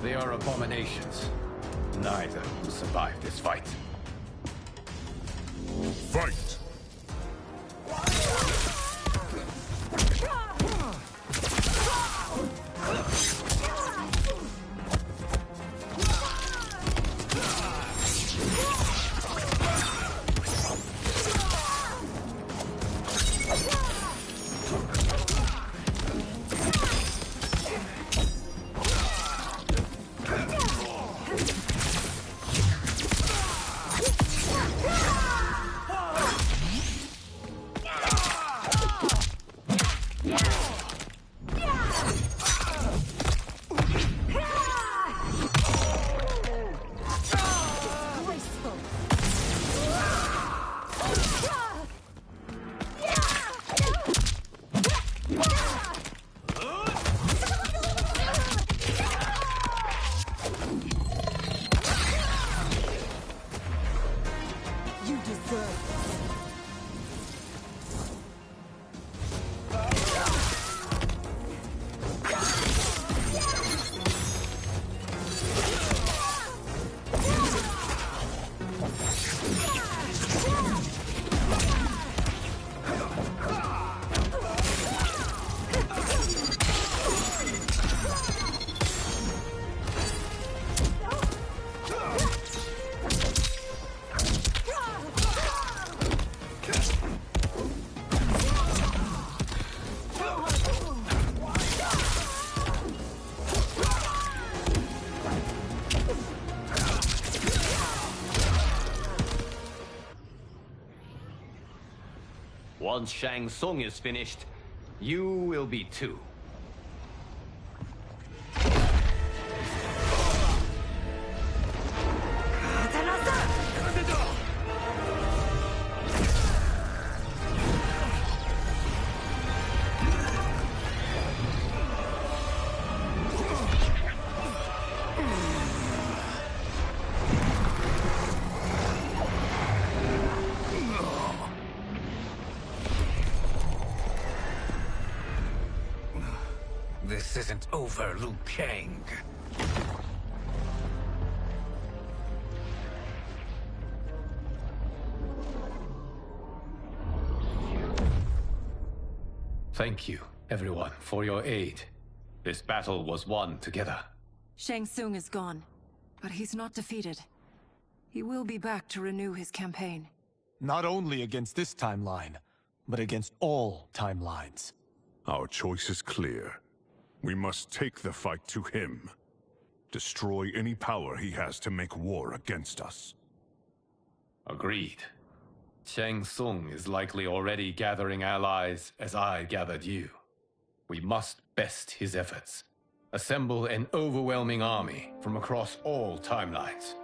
They are abominations. Neither will survive this fight. Fight! Once Shang Tsung is finished, you will be too. This isn't over, Liu Kang. Thank you, everyone, for your aid. This battle was won together. Shang Tsung is gone, but he's not defeated. He will be back to renew his campaign. Not only against this timeline, but against all timelines. Our choice is clear. We must take the fight to him. Destroy any power he has to make war against us. Agreed. Shang Tsung is likely already gathering allies as I gathered you. We must best his efforts. Assemble an overwhelming army from across all timelines.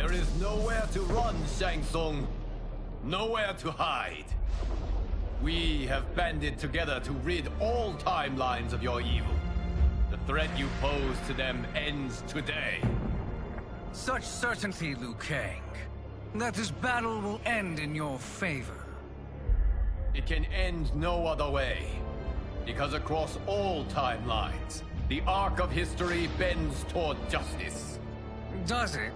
There is nowhere to run, Shang Tsung. Nowhere to hide. We have banded together to rid all timelines of your evil. The threat you pose to them ends today. Such certainty, Liu Kang, that this battle will end in your favor. It can end no other way. Because across all timelines, the arc of history bends toward justice. Does it?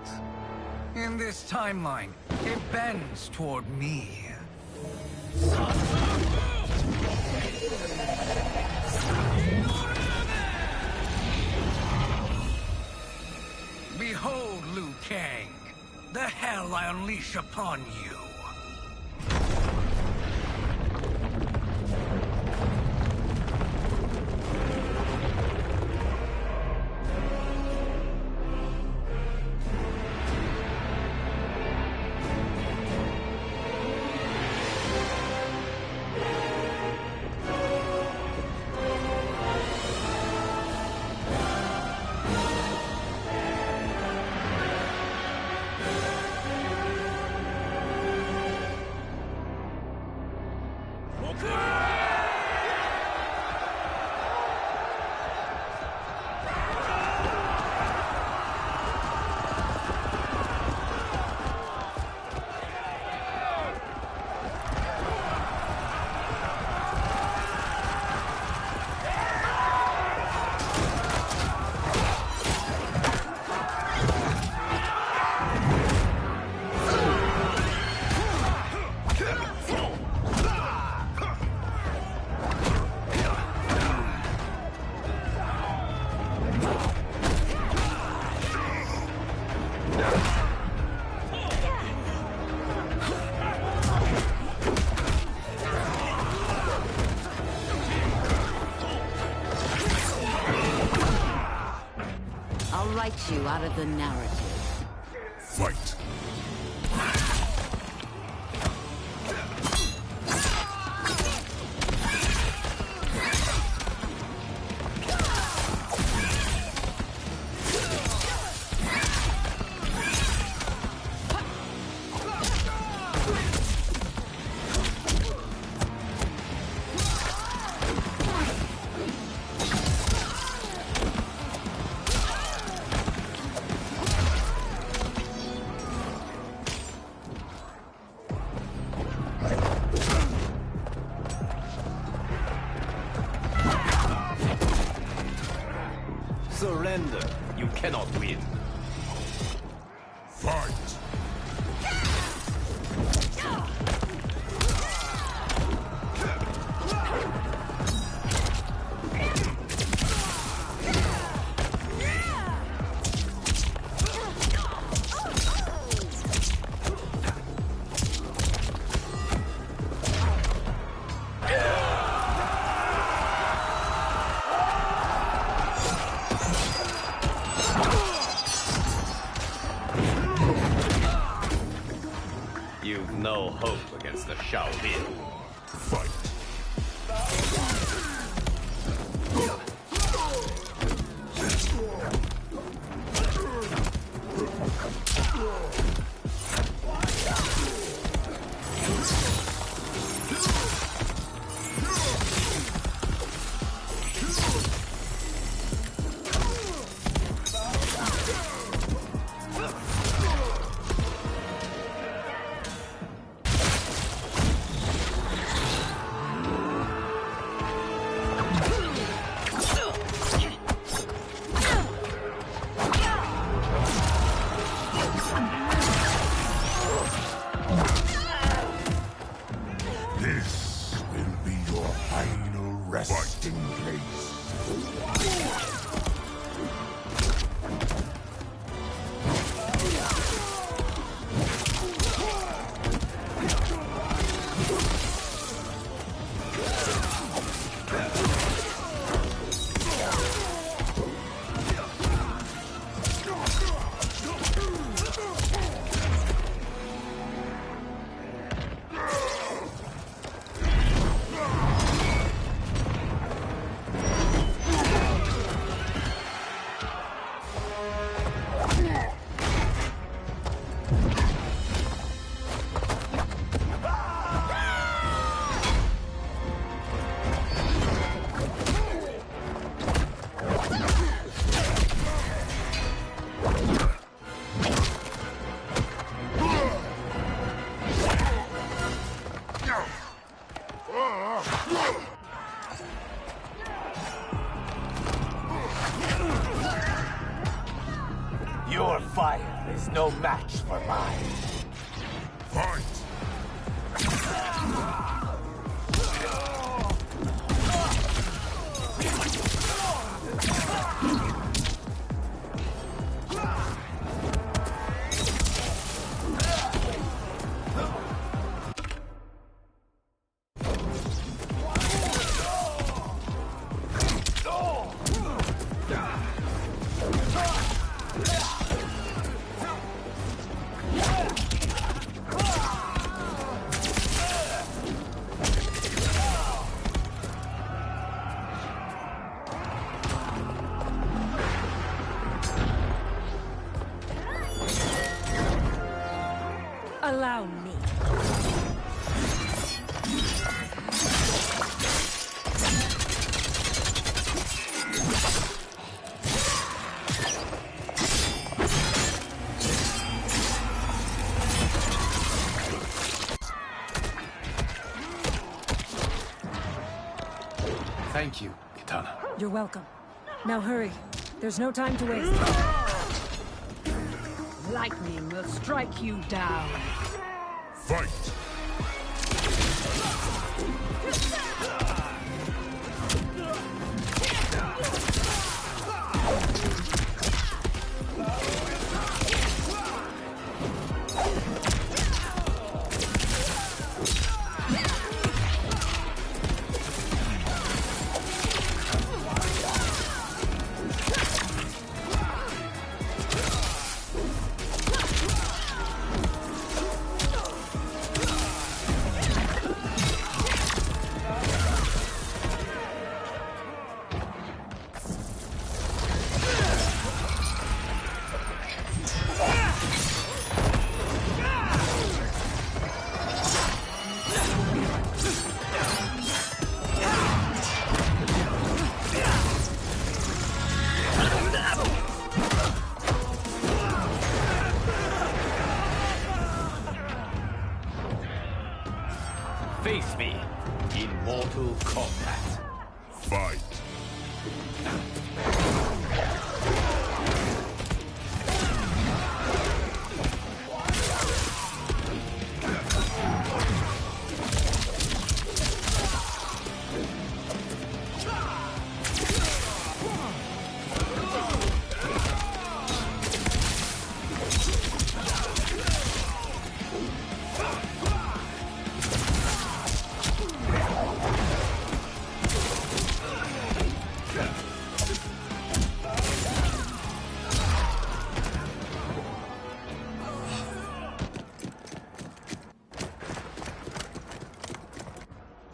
In this timeline, it bends toward me. Behold, Liu Kang, the hell I unleash upon you. Write you out of the narrative. Fight! Surrender. You cannot win. Fight! You've no hope against the Shaolin. Fight! Your fire is no match for mine. Fight! Allow me. Thank you, Kitana. You're welcome. Now hurry. There's no time to waste. Lightning will strike you down. Fight! Face me in Mortal Kombat. Fight!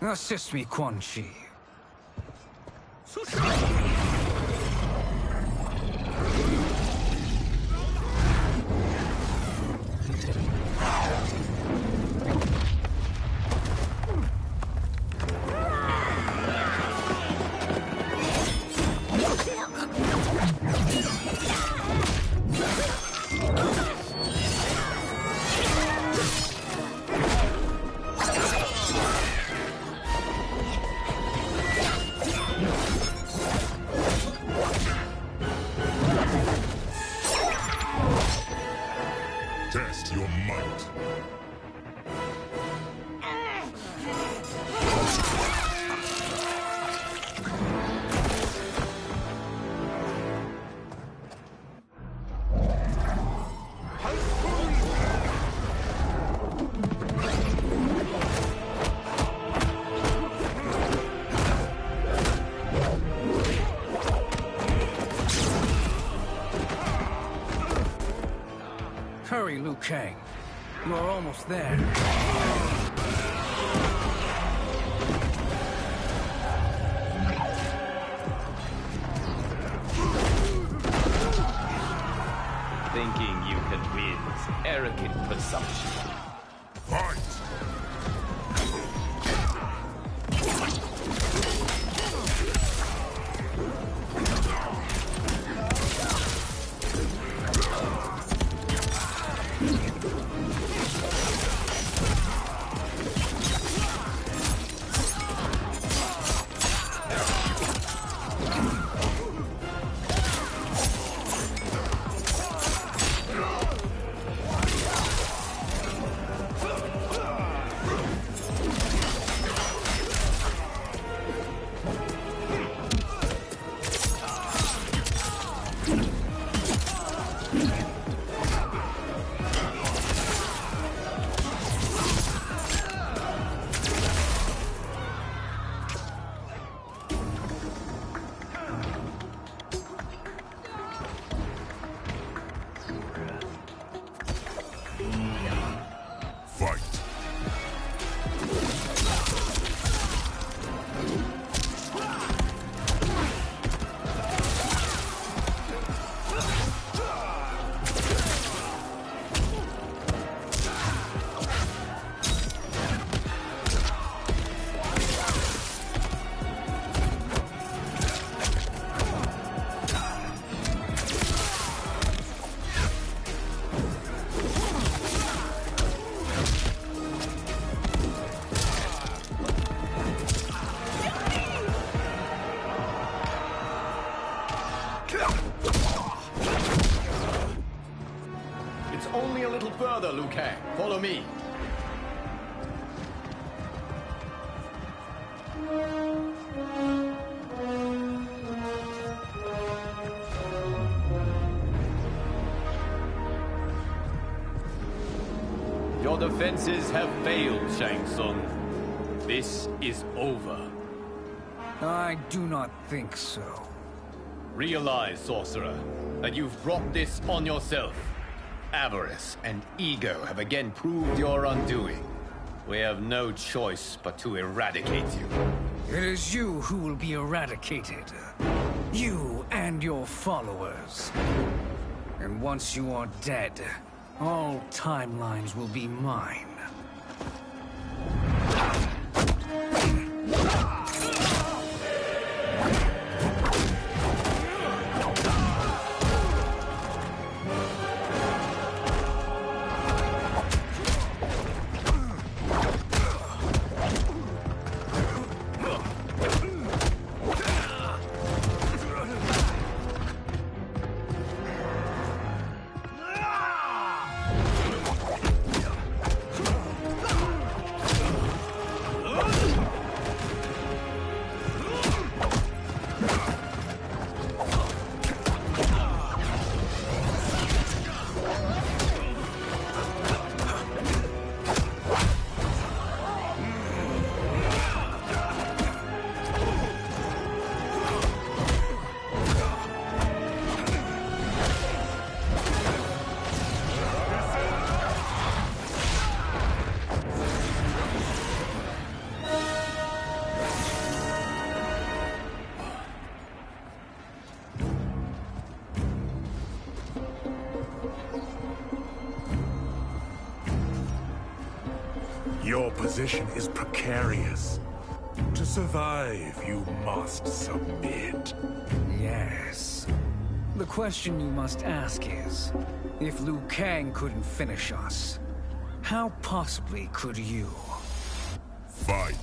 Assist me, Quan Chi. Test your might. Hurry, Liu Kang. You're almost there. Thinking you can win is arrogant presumption. Fight! It's only a little further, Liu Kang. Follow me. Your defenses have failed, Shang Tsung. This is over. I do not think so. Realize, sorcerer, that you've brought this on yourself. Avarice and ego have again proved your undoing. We have no choice but to eradicate you. It is you who will be eradicated. You and your followers. And once you are dead, all timelines will be mine. Your position is precarious. To survive, you must submit. Yes. The question you must ask is, if Liu Kang couldn't finish us, how possibly could you? Fight.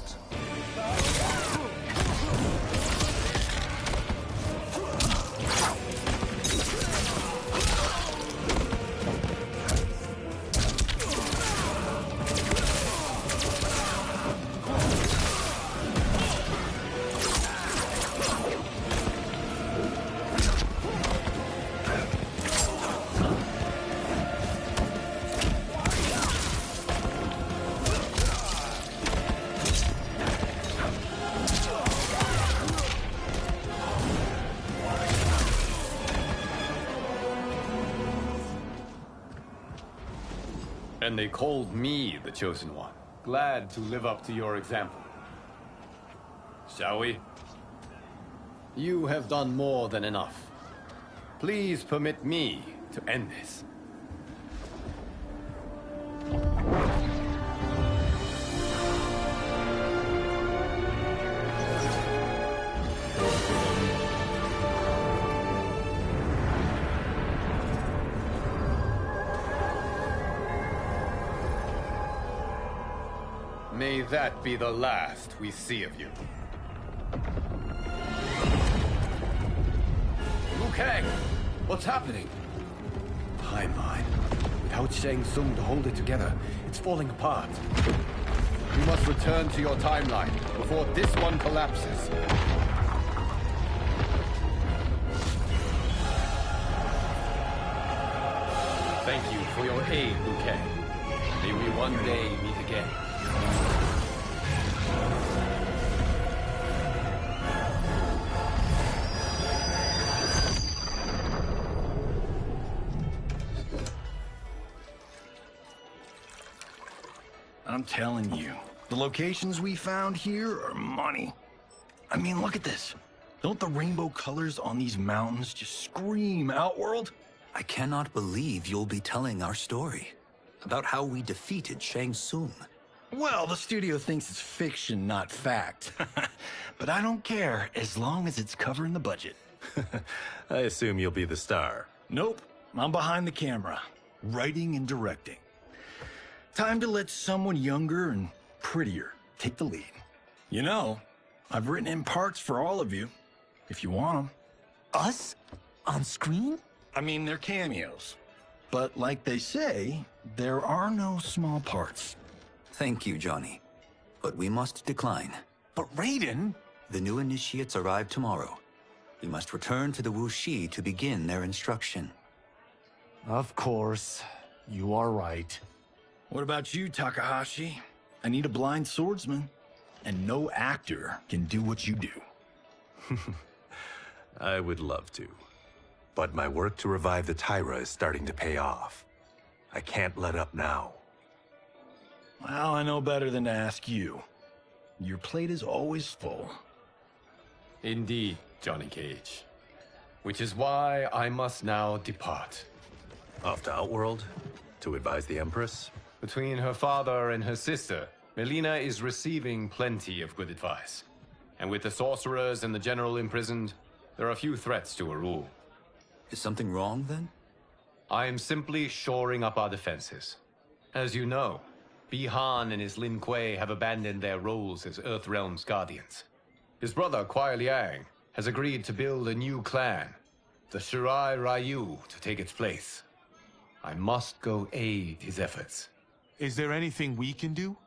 And they called me the Chosen One. Glad to live up to your example. Shall we? You have done more than enough. Please permit me to end this. May that be the last we see of you. Liu Kang! What's happening? Timeline. Without Shang Tsung to hold it together, it's falling apart. You must return to your timeline before this one collapses. Thank you for your aid, Liu Kang. May we one day meet again. I'm telling you, the locations we found here are money. I mean, look at this. Don't the rainbow colors on these mountains just scream Outworld? I cannot believe you'll be telling our story about how we defeated Shang Tsung. Well, the studio thinks it's fiction, not fact. But I don't care, as long as it's covering the budget. I assume you'll be the star. Nope, I'm behind the camera, writing and directing. Time to let someone younger and prettier take the lead. You know, I've written in parts for all of you, if you want them. Us? On screen? I mean, they're cameos. But like they say, there are no small parts. Thank you, Johnny. But we must decline. But Raiden? The new initiates arrive tomorrow. We must return to the Wuxi to begin their instruction. Of course. You are right. What about you, Takahashi? I need a blind swordsman. And no actor can do what you do. I would love to. But my work to revive the Tyra is starting to pay off. I can't let up now. Well, I know better than to ask you. Your plate is always full. Indeed, Johnny Cage. Which is why I must now depart. Off to Outworld? To advise the Empress? Between her father and her sister, Melina is receiving plenty of good advice. And with the sorcerers and the general imprisoned, there are few threats to her rule. Is something wrong, then? I am simply shoring up our defenses. As you know, Bi-Han and his Lin Kuei have abandoned their roles as Earthrealm's guardians. His brother, Kuai Liang, has agreed to build a new clan, the Shirai Ryu, to take its place. I must go aid his efforts. Is there anything we can do?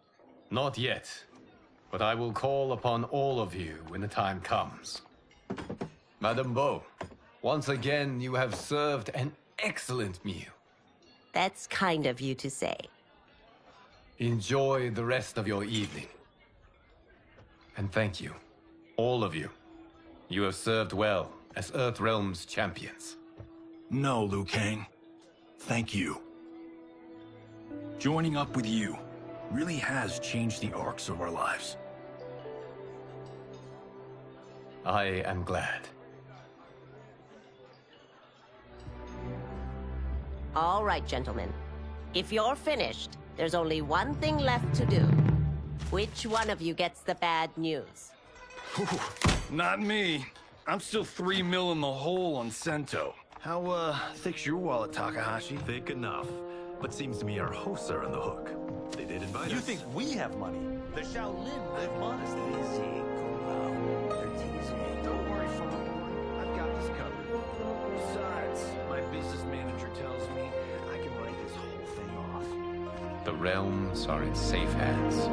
Not yet, but I will call upon all of you when the time comes. Madame Bo, once again you have served an excellent meal. That's kind of you to say. Enjoy the rest of your evening. And thank you, all of you. You have served well as Earthrealm's champions. No, Liu Kang. Thank you. Joining up with you really has changed the arcs of our lives. I am glad. All right, gentlemen. If you're finished, there's only one thing left to do. Which one of you gets the bad news? Not me. I'm still 3 mil in the hole on Sento. How, thick's your wallet, Takahashi? Thick enough. But seems to me our hosts are on the hook. They did invite us. You think we have money? The Shaolin live modestly. They're teasing. Don't worry, Farm. I've got this covered. Besides, my business manager tells me I can write this whole thing off. The realms are in safe hands.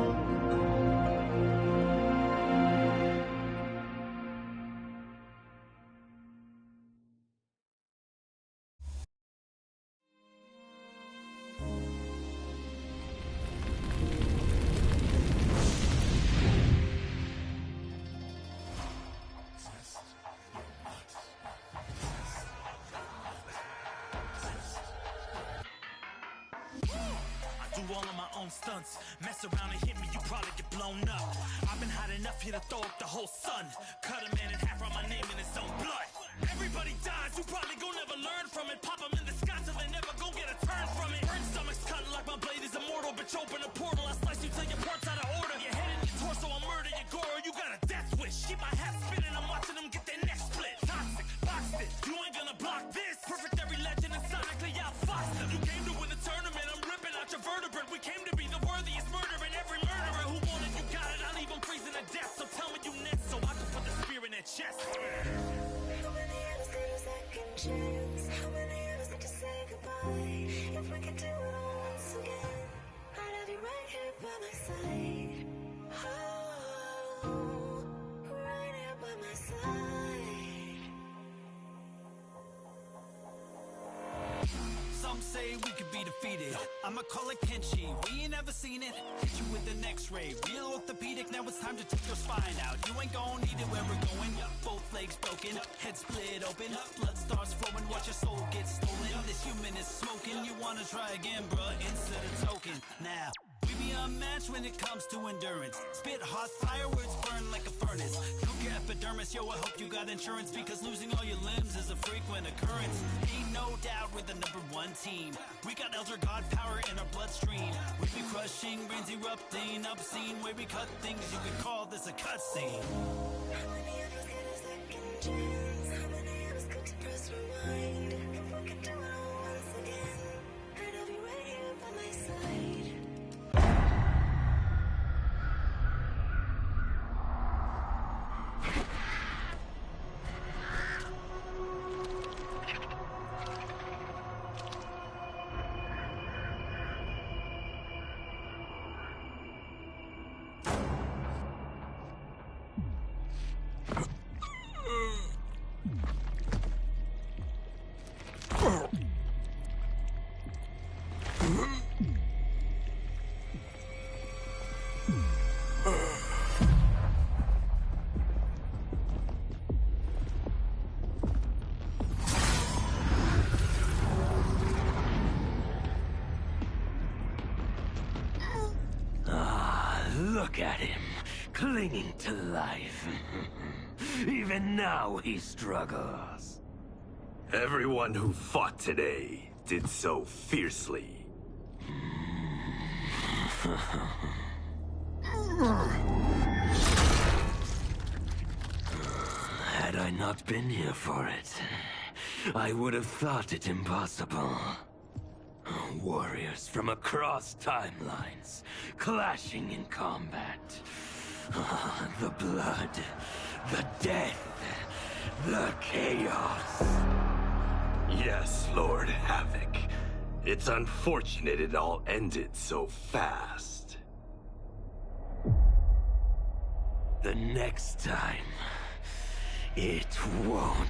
All of my own stunts. Mess around and hit me, you probably get blown up. I've been hot enough here to throw up the whole sun. Cut a man in half, write my name in his own blood. Everybody dies, you probably gon' never learn from it. Pop them in the sky so they never gon' get a turn from it. Burn stomachs cutting like my blade is immortal. Bitch, open a portal, I slice you till your parts out of order. Your head in your torso, I murder your gore. You got a death wish. Keep my hat spinning, I'm watching them get their neck split. Toxic, boxed it, you ain't gonna block this. Perfect every legend and sonically outfoxed them. You came to win the tournament, I'm ripping out your vertebrae. We came to be the worthiest murderer, and every murderer who wanted you got it. I'll leave them freezing to death. So tell me you next, so I can put the spear in their chest. How many others did a second chance? How many others did you say goodbye? If we could do it all once again, I'd have you right here by my side. Oh, right here by way we could be defeated. I'ma call it Kenshi, we ain't never seen it. Hit you with an x-ray, real orthopedic. Now it's time to take your spine out. You ain't gon' need it where we're going. Both legs broken, head split open, blood starts flowing, watch your soul get stolen. This human is smoking, you wanna try again, bruh, insert a token. Now we be unmatched when it comes to endurance. Spit hot fire, words burn like a furnace. Cook your epidermis, yo, I hope you got insurance, because losing all your limbs is a frequent occurrence. Ain't no doubt we're the #1 team. We got Elder God power in our bloodstream. We be crushing, brains erupting, obscene. Way we cut things, you could call this a cutscene. How many of us get a second chance? How many of us could press rewind? If we could do it all once again, I'd have you right here by my side. Look at him, clinging to life. Even now he struggles. Everyone who fought today did so fiercely. Had I not been here for it, I would have thought it impossible. Warriors from across timelines, clashing in combat. The blood, the death, the chaos. Yes, Lord Havoc. It's unfortunate it all ended so fast. The next time, it won't.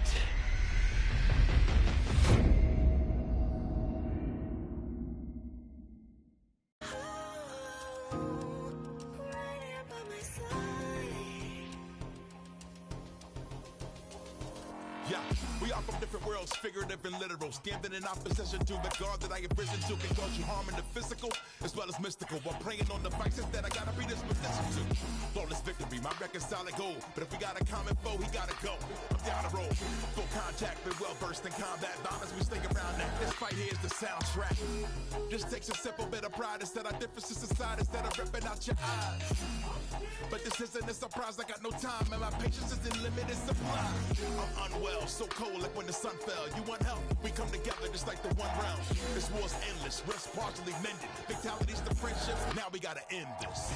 Yeah, we are from different worlds, figurative and literal. Standing in opposition to the God that I have risen to can cause you harm in the physical as well as mystical. While praying on the vices that I gotta be disposition to. Flawless victory, my record's solid gold. But if we got a common foe, he gotta go. I'm down the road, full contact, been well versed in combat. Violence, we stay around that. This fight here is the soundtrack. Just takes a simple bit of pride instead of differences aside, instead of ripping out your eyes. But this isn't a surprise, I got no time, and my patience is in limited supply. I'm unwell, so cold like when the sun fell. You want help? We come together just like the one round. This war's endless, rifts partially mended. Fatalities to friendships, now we gotta end this.